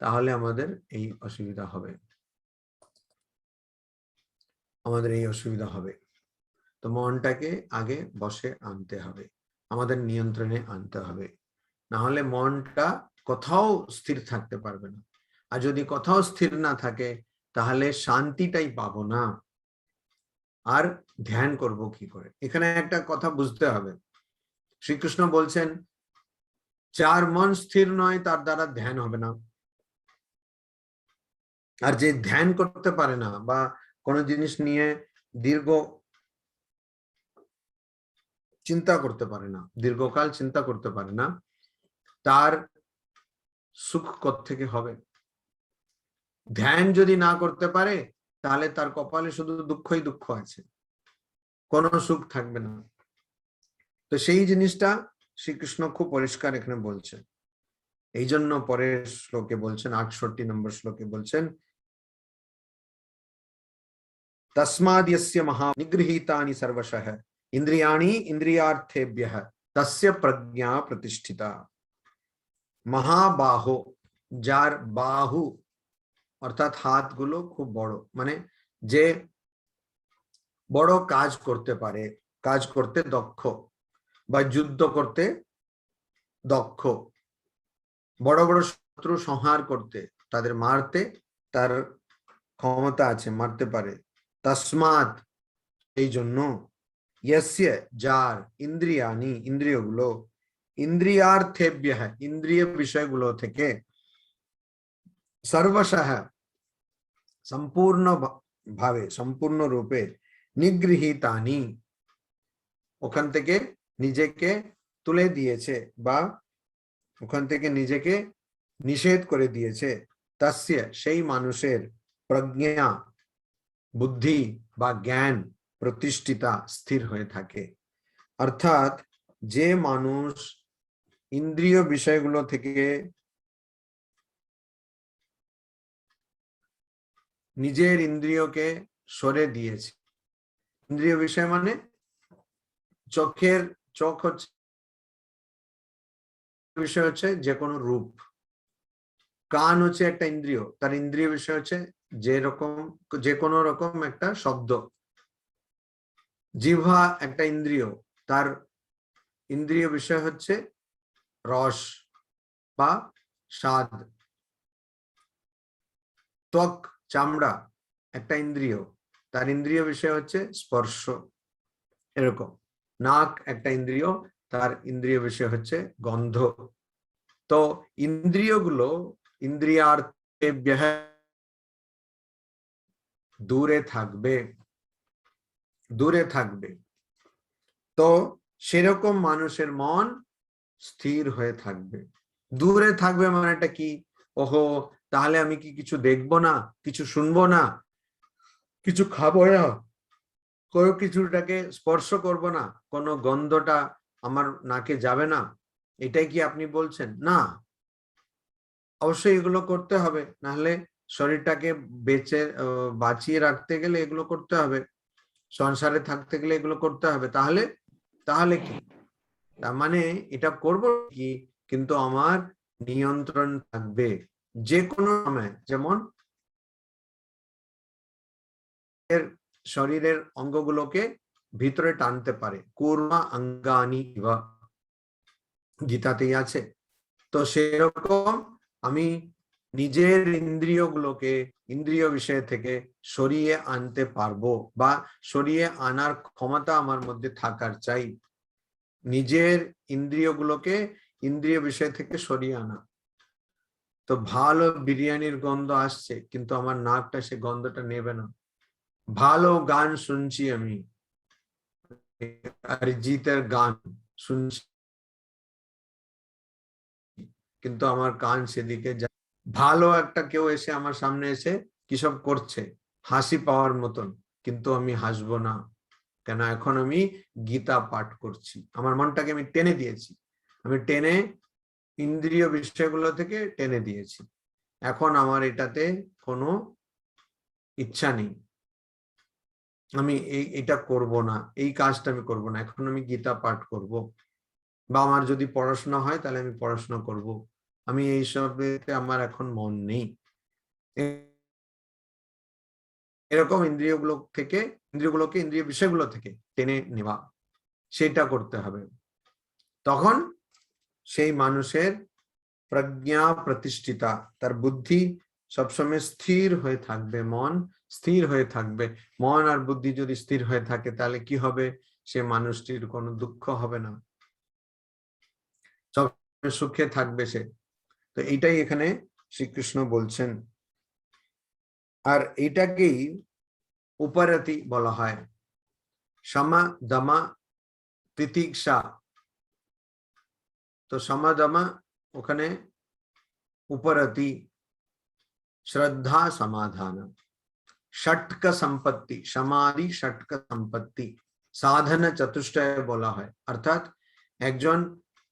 Speaker 1: তাহলে আমাদের এই অসুবিধা হবে, আমাদের এই অসুবিধা হবে। তো মনটাকে আগে বশে আনতে হবে, আমাদের নিয়ন্ত্রণে আনতে হবে, না হলে মনটা কোথাও স্থির থাকতে পারবে না। আর যদি কোথাও স্থির না থাকে তাহলে শান্তিটাই পাবো না, আর ধ্যান করব কি করে। এখানে একটা কথা বুঝতে হবে, শ্রীকৃষ্ণ বলছেন যার মন স্থির নয় তার দ্বারা ধ্যান হবে না। আর যে ধ্যান করতে পারে না বা কোনো জিনিস নিয়ে দীর্ঘ চিন্তা করতে পারে না, দীর্ঘকাল চিন্তা করতে পারে না, তার সুখ কোত্থেকে হবে। ধ্যান যদি না করতে পারে তাহলে তার কপালে শুধু দুঃখই দুঃখ আছে, কোনো সুখ থাকবে না। তো সেই জিনিসটা শ্রীকৃষ্ণ খুব পরিষ্কার এখানে বলছেন। এই জন্য পরের শ্লোকে বলছেন, 68 নম্বর শ্লোকে বলছেন, তস্মাদ ইয়স্য মহা নিগৃহীতানি সর্বশঃ ইন্দ্রিয়াণি ইন্দ্রিয়ার্থেভ্যঃ তস্য প্রজ্ঞা প্রতিষ্ঠিতা। মহাবাহু, যার বাহু অর্থাৎ হাতগুলো খুব বড়, মানে যে বড় কাজ করতে পারে, কাজ করতে দক্ষ বা যুদ্ধ করতে দক্ষ, বড় বড় শত্রু সংহার করতে, তাদের মারতে তার ক্ষমতা আছে, মারতে পারে। তস্মাৎ, এই জন্য, ইয়স্য, যার, ইন্দ্রিয়ানি, ইন্দ্রিয়গুলো, ইন্দ্রিয়ার্থেভ্যঃ, ইন্দ্রিয় বিষয়গুলো থেকে, সর্বশঃ, সম্পূর্ণ ভাবে, সম্পূর্ণ রূপে, নিগৃহীতানি, ওখান থেকে নিজেকে তুলে দিয়েছে বা ওখান থেকে নিজেকে নিষেধ করে দিয়েছে, তস্য, সেই মানুষের, প্রজ্ঞা, বুদ্ধি বা জ্ঞান, প্রতিষ্ঠিতা, স্থির হয়ে থাকে। অর্থাৎ যে মানুষ ইন্দ্রিয় বিষয়গুলো থেকে নিজের ইন্দ্রিয়কে সরে দিয়েছে, ইন্দ্রিয় বিষয় মানে চোখের, চোখ হচ্ছে বিষয় হচ্ছে যে কোনো রূপ, কান হচ্ছে একটা ইন্দ্রিয়, তার ইন্দ্রিয় বিষয় হচ্ছে যেরকম যে কোনো রকম একটা শব্দ, জিহ্বা একটা ইন্দ্রিয়, তার ইন্দ্রিয় বিষয় হচ্ছে রস বা স্বাদ। ত্বক, চামড়া একটা ইন্দ্রিয়, তার ইন্দ্রিয় বিষয় হচ্ছে স্পর্শ, এরকম। নাক একটা ইন্দ্রিয়, তার ইন্দ্রিয় বিষয় হচ্ছে গন্ধ। তো ইন্দ্রিয়গুলো ইন্দ্রিয়ার্থেভ্যঃ দূরে থাকবে, দূরে থাকবে। তো সেরকম মানুষের মন স্থির হয়ে থাকবে। দূরে থাকবে মানেটা কি? ওহো, তাহলে আমি কি কিছু দেখবো না, কিছু শুনবো না, কিছু খাবো না, কোনো কিছুটাকে স্পর্শ করব না, কোনো গন্ধটা আমার নাকে যাবে না, এটাই কি আপনি বলছেন? না, অবশ্যই এগুলো করতে হবে, নাহলে শরীরটাকে বাঁচিয়ে রাখতে গেলে এগুলো করতে হবে, সংসারে থাকতে গেলে এগুলো করতে হবে। তাহলে তাহলে কি, তার মানে এটা করবো কি, কিন্তু আমার নিয়ন্ত্রণ থাকবে যে কোনো সময়। যেমন শরীরের অঙ্গগুলোকে ভিতরে টানতে পারে, কুর্মা অঙ্গানি ইবা, গীতাতেই আছে। তো সেরকম আমি নিজের ইন্দ্রিয়গুলোকে ইন্দ্রিয় বিষয় থেকে সরিয়ে আনতে পারবো, বা সরিয়ে আনার ক্ষমতা আমার মধ্যে থাকার চাই। নিজের ইন্দ্রিয়গুলোকে ইন্দ্রিয় বিষয় থেকে সরিয়ে আনা। তো ভালো বিরিয়ানির গন্ধ আসছে, কিন্তু আমার নাকটা সে গন্ধটা নেবে না। ভালো গান শুনছি আমি, অরিজিতের গান শুনছি, কিন্তু আমার কান সেদিকে যায়। ভালো একটা কেউ এসে আমার সামনে এসে কিসব করছে হাসি পাওয়ার মতন, কিন্তু আমি হাসবো না, কেন এখন আমি গীতা পাঠ করছি, আমার মনটাকে আমি টেনে দিয়েছি, আমি টেনে ইন্দ্রিয় বিষয়গুলো থেকে টেনে দিয়েছি, এখন আমার এটাতে কোনো ইচ্ছা নেই, আমি এটা করব না, এই কাজটা আমি করব না, এখন আমি গীতা পাঠ করব, বা আমার যদি পড়াশোনা হয় তাহলে আমি পড়াশোনা করব, আমি এইসবেতে আমার এখন মন নেই। এরকম ইন্দ্রিয়গুলোকে ইন্দ্রিয় বিষয়গুলো থেকে টেনে নেওয়া, সেটা করতে হবে। তখন সেই মানুষের প্রজ্ঞা প্রতিষ্ঠিতা, তার বুদ্ধি সবসময় স্থির হয়ে থাকবে, মন স্থির হয়ে থাকবে। মন আর বুদ্ধি যদি স্থির হয়ে থাকে তাহলে কি হবে, সে মানুষটির কোনো দুঃখ হবে না, সব সুখে থাকবে সে। তো এইটাই এখানে শ্রীকৃষ্ণ বলছেন। আর এইটাকেই উপরতি বলা হয়, সমা দমা তিতিক্ষা। তো সমা দমা ওখানে উপরতি, শ্রদ্ধা সমাধান, ষটক সম্পত্তি, সমাধি ষটক সম্পত্তি, সাধন চতুষ্টয় বলা হয়। অর্থাৎ একজন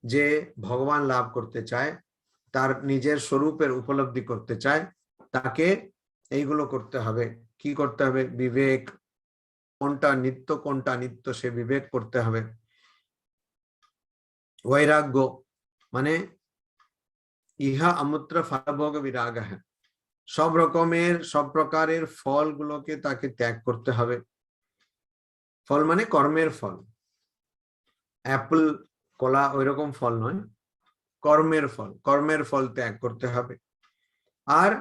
Speaker 1: যে ভগবান লাভ করতে চায়, তার নিজের স্বরূপের উপলব্ধি করতে চায়, তাকে এইগুলো করতে হবে। কি করতে হবে? বিবেক, কোনটা নিত্য সে বিবেক করতে হবে। বৈরাগ্য মানে ইহা অমূত্র ফলভোগ বিরাগ, সব রকমের সব প্রকারের ফলগুলোকে তাকে ত্যাগ করতে হবে। ফল মানে কর্মের ফল, অ্যাপল কলা ওইরকম ফল নয়, কর্মের ফল, কর্মের ফল ত্যাগ করতে হবে। আর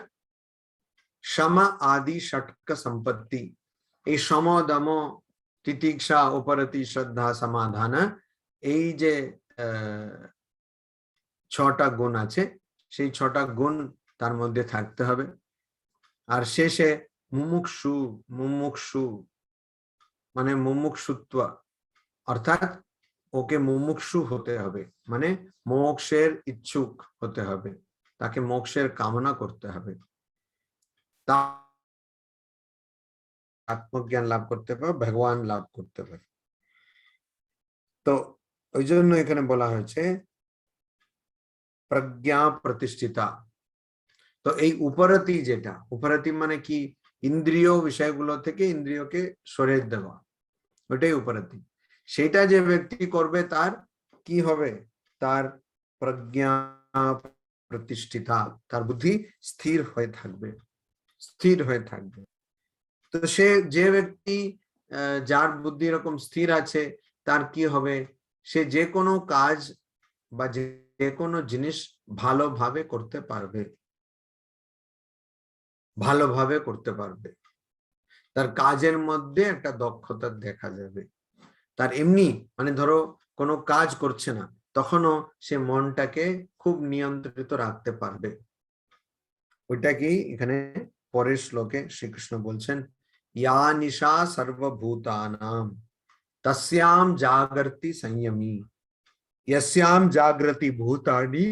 Speaker 1: সমা আদি ষটক সম্পত্তি, এই সম দম তিতিক্ষা উপরতি শ্রদ্ধা সমাধান, এই যে ছটা গুণ আছে, সেই ছটা গুণ তার মধ্যে থাকতে হবে। আর শেষে মুমুক্ষু, মুমুক্ষু মানে মুমুক্ষুত্ব, অর্থাৎ ওকে মুমুক্ষু হতে হবে, মানে মোক্ষের ইচ্ছুক হতে হবে, তাকে মোক্ষের কামনা করতে হবে, তা আত্মজ্ঞান লাভ করতে পারে, ভগবান লাভ করতে পারে। তো ওই জন্য এখানে বলা হয়েছে প্রজ্ঞা প্রতিষ্ঠিতা। তো এই উপরতি, যেটা উপরতি মানে কি, ইন্দ্রিয় বিষয়গুলো থেকে ইন্দ্রিয়কে সরিয়ে দেওয়া, ওটাই উপরতি। সেটা যে ব্যক্তি করবে তার কি হবে, তার প্রজ্ঞা প্রতিষ্ঠিতা, তার বুদ্ধি স্থির হয়ে থাকবে, স্থির হয়ে থাকবে। তো সে যে ব্যক্তি যার বুদ্ধি এরকম স্থির আছে, তার কি হবে, সে যে কোনো কাজ বা যে কোনো জিনিস ভালোভাবে করতে পারবে, ভালোভাবে করতে পারবে, তার কাজের মধ্যে একটা দক্ষতা দেখা যাবে। তার এমনি মানে ধরো কোনো কাজ করছে না, তখনও সে মনটাকে খুব নিয়ন্ত্রিত রাখতে পারবে। ওইটাকেই এখানে পরের শ্লোকে শ্রীকৃষ্ণ বলছেন, ইয়া নিশা সর্বভূতানাম তস্যাম জাগর্তি সংযমী, यस्याम जागृति भूतानि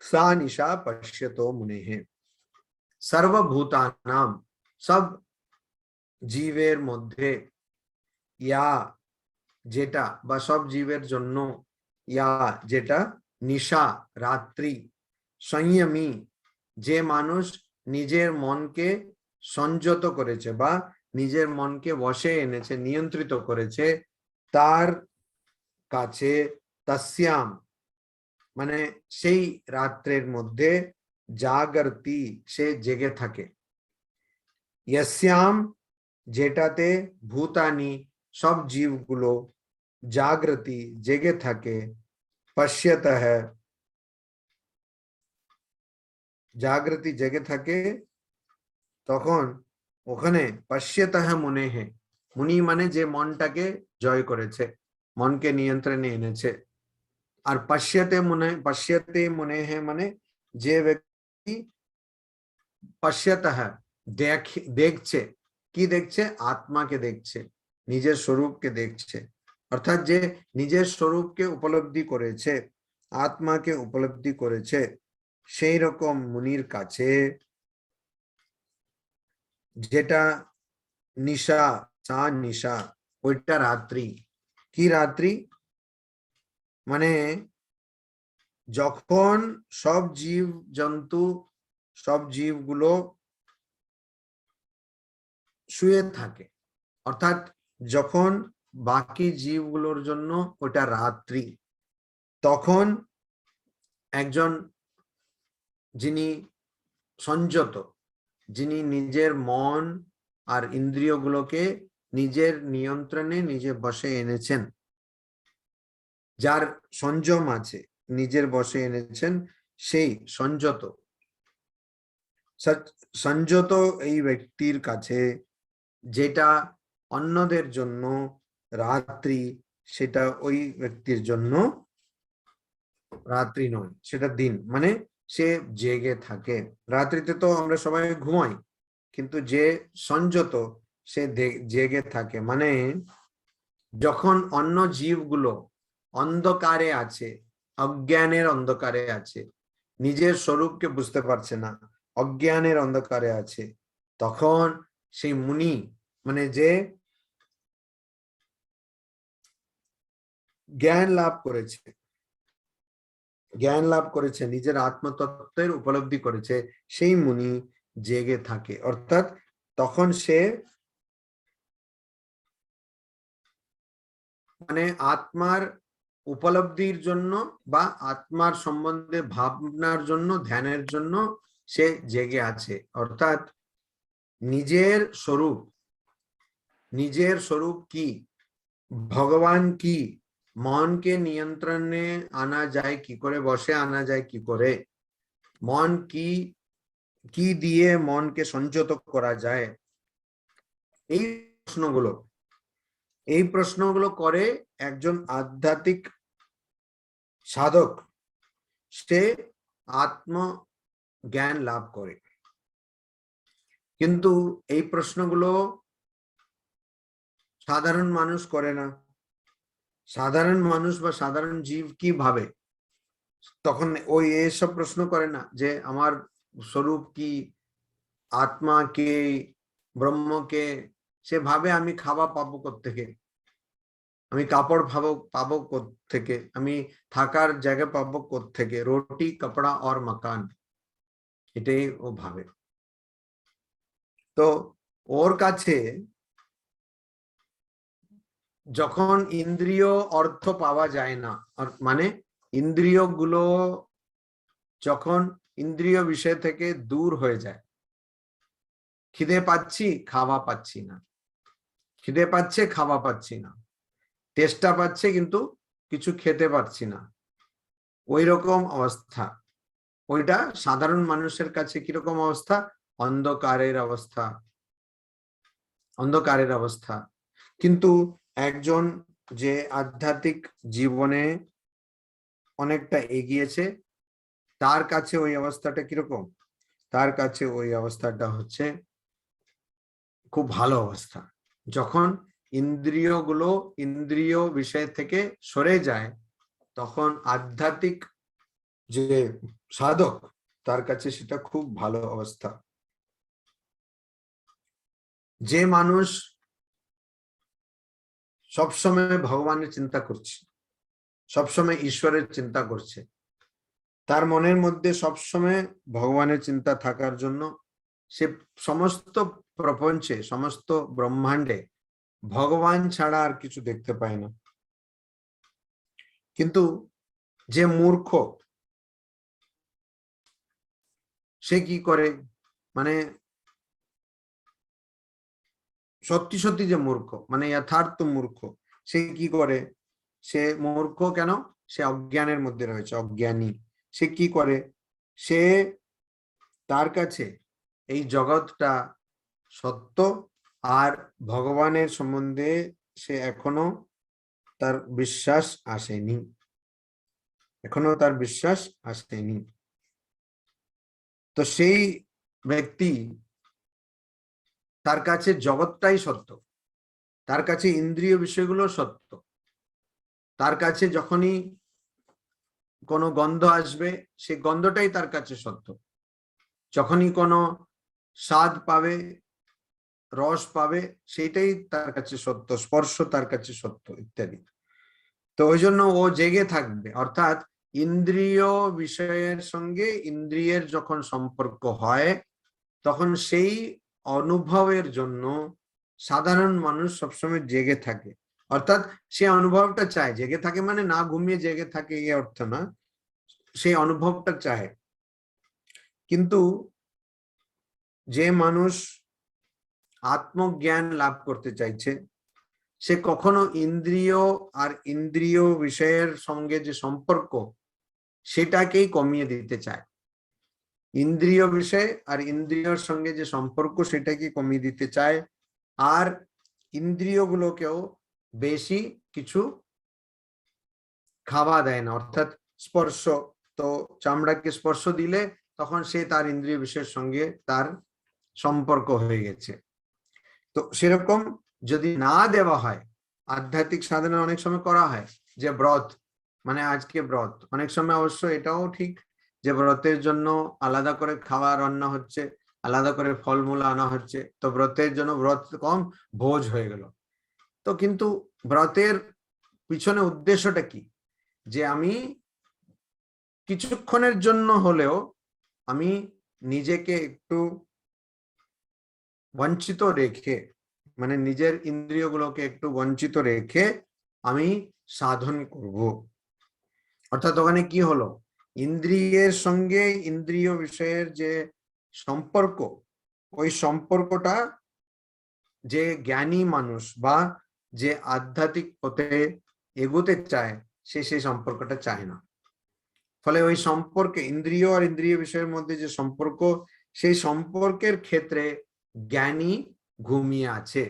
Speaker 1: सा निशा पश्यतो मुनेः। सर्वभूतानाम, सब জীবের মধ্যে, ইয়া যেটা বা সব জীবের জন্য, ইয়া যেটা, নিশা রাত্রি, সংযমী যে মানুষ নিজের মনকে সংযত করেছে বা নিজের মনকে বশে এনেছে, নিয়ন্ত্রিত করেছে, তার কাছে তস্যাম মানে সেই রাত্রের মধ্যে, জাগর্তি সে জেগে থাকে, यस्याम যেটাতে, ভূতানি সব জীবগুলো, জাগৃতি জেগে থাকে, পশ্যতঃ জাগৃতি জেগে থাকে, তখন ওখানে পশ্যতঃ মুনেঃ, মুনি মানে যে মনটাকে জয় করেছে, মনকে নিয়ন্ত্রণে এনেছে। আর পশ্যতে মুনেঃ মানে যে ব্যক্তি পশ্যতঃ দেখছে, কি দেখছে, আত্মাকে দেখছে, নিজের স্বরূপকে দেখছে, অর্থাৎ যে নিজের স্বরূপকে উপলব্ধি করেছে, আত্মাকে উপলব্ধি করেছে, সেই রকম মুনির কাছে যেটা নিশা, চা নিশা, ওইটা রাত্রি। কি রাত্রি? মানে যখন সব জীব জন্তু, সব জীবগুলো শুয়ে থাকে, অর্থাৎ যখন বাকি জীবগুলোর জন্য ওটা রাত্রি, তখন একজন যিনি সংযত, যিনি নিজের মন আর ইন্দ্রিয়গুলোকে নিজের নিয়ন্ত্রণে নিজে বশে এনেছেন, যার সংযম আছে, নিজের বশে এনেছেন, সেই সংযত সংযত এই ব্যক্তির কাছে যেটা অন্যদের জন্য রাত্রি, সেটা ওই ব্যক্তির জন্য রাত্রি নয়, সেটা দিন। মানে সে জেগে থাকে। রাত্রিতে তো আমরা সবাই ঘুমাই, কিন্তু যে সংযত সে জেগে থাকে। মানে যখন অন্য জীবগুলো অন্ধকারে আছে, অজ্ঞানের অন্ধকারে আছে, নিজের স্বরূপকে বুঝতে পারছে না, অজ্ঞানের অন্ধকারে আছে, তখন সেই মুনি, মানে যে জ্ঞান লাভ করেছে, জ্ঞান লাভ করেছে, নিজের আত্মতত্ত্বের উপলব্ধি করেছে, সেই মুনি জেগে থাকে। অর্থাৎ তখন সে মানে আত্মার উপলব্ধির জন্য বা আত্মার সম্বন্ধে ভাবনার জন্য, ধ্যানের জন্য সে জেগে আছে। অর্থাৎ নিজের স্বরূপ, নিজের স্বরূপ কি, ভগবান কি, মনকে নিয়ন্ত্রণে আনা যায় কি করে, বসে আনা যায় কি করে, মন কি কি দিয়ে মনকে সংযত করা যায়, এই প্রশ্নগুলো, এই প্রশ্নগুলো করে একজন আধ্যাত্মিক সাধক, সে আত্মজ্ঞান লাভ করে। কিন্তু এই প্রশ্নগুলো সাধারণ মানুষ করে না। সাধারণ মানুষ বা সাধারণ জীব কি ভাবে, তখন ওই এসব প্রশ্ন করে না যে আমার স্বরূপ কি, আত্মা কে, ব্রহ্ম কে। সে ভাবে আমি খাওয়া পাবো কোত্থেকে, আমি কাপড় পাবো কোত্থেকে, আমি থাকার জায়গা পাবো কোত্থেকে, রুটি কাপড়া আর মাকান, এটাই ও ভাবে। তো ওর কাছে যখন ইন্দ্রিয় অর্থ পাওয়া যায় না, মানে ইন্দ্রিয়গুলো যখন ইন্দ্রিয় বিষয় থেকে দূর হয়ে যায়, খিদে পাচ্ছি খাওয়া পাচ্ছি না, খিদে পাচ্ছে খাওয়া পাচ্ছি না, তেষ্টা পাচ্ছে কিন্তু কিছু খেতে পারছি না, ওই রকম অবস্থা। ওইটা সাধারণ মানুষের কাছে কিরকম অবস্থা? অন্ধকারের অবস্থা, অন্ধকারের অবস্থা। কিন্তু একজন যে আধ্যাত্মিক জীবনে অনেকটা এগিয়েছে, তার কাছে ওই অবস্থাটা কিরকম? তার কাছে ওই অবস্থাটা হচ্ছে খুব ভালো অবস্থা। যখন ইন্দ্রিয়গুলো ইন্দ্রিয় বিষয় থেকে সরে যায়, তখন আধ্যাত্মিক যে সাধক, তার কাছে সেটা খুব ভালো অবস্থা। যে মানুষ সবসময় ভগবানের চিন্তা করছে, সবসময় ঈশ্বরের চিন্তা করছে, তার মনের মধ্যে সবসময় ভগবানের চিন্তা থাকার জন্য সে সমস্ত প্রপঞ্চে, সমস্ত ব্রহ্মাণ্ডে ভগবান ছাড়া আর কিছু দেখতে পায় না। কিন্তু যে মূর্খ, সে কি করে, মানে সত্যি সত্যি যে মূর্খ, মানে যথার্থ মূর্খ, সে কি করে? সে মূর্খ কেন? সে অজ্ঞানের মধ্যে রয়েছে, অজ্ঞানী। সে কি করে? সে তার কাছে এই জগৎটা সত্য আর ভগবানের সম্বন্ধে সে এখনো তার বিশ্বাস আসেনি, এখনো তার বিশ্বাস আসেনি। তো সেই ব্যক্তি, তার কাছে জগৎটাই সত্য, তার কাছে ইন্দ্রিয় বিষয়গুলো সত্য, তার কাছে যখনই কোনো গন্ধ আসবে, সেই গন্ধটাই তার কাছে সত্য। যখনই কোনো স্বাদ পাবে, রস পাবে, সেটাই তার কাছে সত্য, স্পর্শ তার কাছে সত্য, ইত্যাদি। তো ওই জন্য ও জেগে থাকবে। অর্থাৎ ইন্দ্রিয় বিষয়ের সঙ্গে ইন্দ্রিয়ের যখন সম্পর্ক হয়, তখন সেই অনুভবের জন্য সাধারণ মানুষ সবসময় জেগে থাকে। অর্থাৎ সে অনুভবটা চায়, জেগে থাকে মানে না ঘুমিয়ে জেগে থাকে এই অর্থ না, সেই অনুভবটা চায়। কিন্তু যে মানুষ আত্মজ্ঞান লাভ করতে চাইছে, সে কখনো ইন্দ্রিয় আর ইন্দ্রিয় বিষয়ের সঙ্গে যে সম্পর্ক, সেটাকেই কমিয়ে দিতে চায়। ইন্দ্রিয় বিষয় আর ইন্দ্রিয়র সঙ্গে যে সম্পর্ক, সেটাকে কমিয়ে দিতে চায়। আর ইন্দ্রিয়গুলোকেও বেশি কিছু খাওয়া দেয় না। অর্থাৎ স্পর্শ, তো চামড়াকে স্পর্শ দিলে তখন সে তার ইন্দ্রিয় বিষয়ের সঙ্গে তার সম্পর্ক হয়ে গেছে। তো সেরকম যদি না দেওয়া হয়, আধ্যাত্মিক সাধনা অনেক সময় করা হয় যে ব্রত, মানে আজকে ব্রত, অনেক সময় অবশ্য এটাও ঠিক যে ব্রতের জন্য আলাদা করে খাবার রান্না হচ্ছে, আলাদা করে ফলমূল আনা হচ্ছে, তো ব্রতের জন্য ব্রত কম, ভোজ হয়ে গেল। তো কিন্তু ব্রতের পিছনে উদ্দেশ্যটা কি? যে আমি কিছুক্ষণের জন্য হলেও আমি নিজেকে একটু বঞ্চিত রেখে, মানে নিজের ইন্দ্রিয়গুলোকে একটু বঞ্চিত রেখে আমি সাধন করব। অর্থাৎ ওখানে কি হলো, ইন্দ্রিয়ের সঙ্গে ইন্দ্রিয় বিষয়ের যে সম্পর্ক, ওই সম্পর্কটা যে জ্ঞানী মানুষ বা যে আধ্যাত্মিক পথে এগোতে চায়, সে সেই সম্পর্কটা চায় না। ফলে ওই সম্পর্কে, ইন্দ্রিয় আর ইন্দ্রিয় বিষয়ের মধ্যে যে সম্পর্ক, সেই সম্পর্কের ক্ষেত্রে জ্ঞানী ঘুমিয়ে আছে।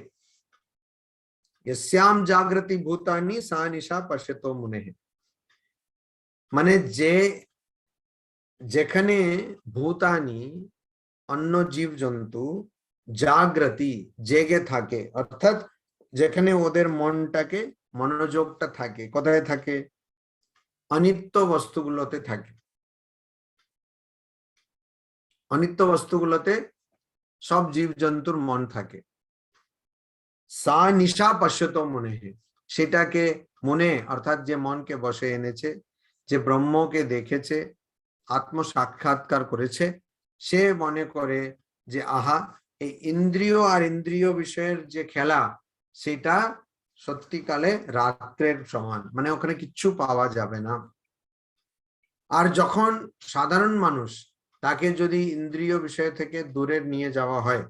Speaker 1: শ্যাম জাগ্রতি ভূতানি সা নিশা পশ্যতো মুনেঃ, মানে যে যেখানে ভূতানি অন্য জীব জন্তু জাগ্রতি জেগে থাকে, অর্থাৎ যেখানে ওদের মনটাকে, মনোযোগটা থাকে, কোথায় থাকে? অনিত্য বস্তুগুলোতে থাকে। অনিত্য বস্তুগুলোতে সব জীব জন্তুর মন থাকে। সা নিশা পশ্যতো মুনেঃ, সেটাকে মনে, অর্থাৎ যে মনকে বসে এনেছে, যে ব্রহ্মকে দেখেছে, আত্ম সাক্ষাৎকার করেছে, সে মনে করে যে আহা, এই ইন্দ্রিয় আর ইন্দ্রিয় বিষয়ের যে খেলা, সেটা সত্যিকালে রাত্রের সমান, মানে ওখানে কিচ্ছু পাওয়া যাবে না। আর যখন সাধারণ মানুষ, তাকে যদি ইন্দ্রিয় বিষয় থেকে দূরে নিয়ে যাওয়া হয়,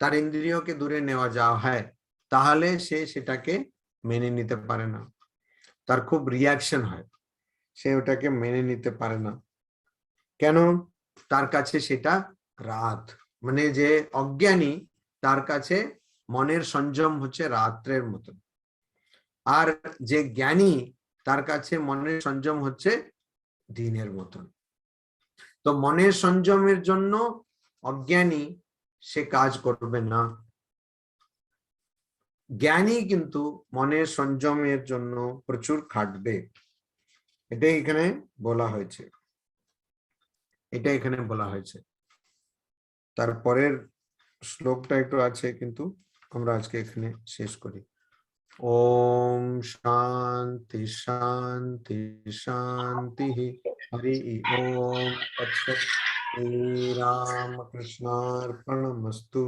Speaker 1: তার ইন্দ্রিয়কে দূরে নেওয়া যাওয়া হয়, তাহলে সে সেটাকে মেনে নিতে পারে না, তার খুব রিয়াকশন হয়, সে ওটাকে মেনে নিতে পারে না। কেন? তার কাছে সেটা রাত, মানে যে অজ্ঞানী, তার কাছে মনের সংযম হচ্ছে রাত্রের মতন। আর যে জ্ঞানী, তার কাছে মনের সংযম হচ্ছে দিনের মতন। তো মনের সংযমের জন্য অজ্ঞানী সে কাজ করবে না, জ্ঞানী কিন্তু মনের সংযমের জন্য প্রচুর খাটবে। এটাই এখানে বলা হয়েছে, এটা এখানে বলা হয়েছে। তারপরের শ্লোকটা একটু আছে, কিন্তু আমরা আজকে এখানে শেষ করি। ওম শান্তি শান্তি শান্তি। হরি ওম তৎসৎ। শ্রী রামকৃষ্ণার্পণমস্তু।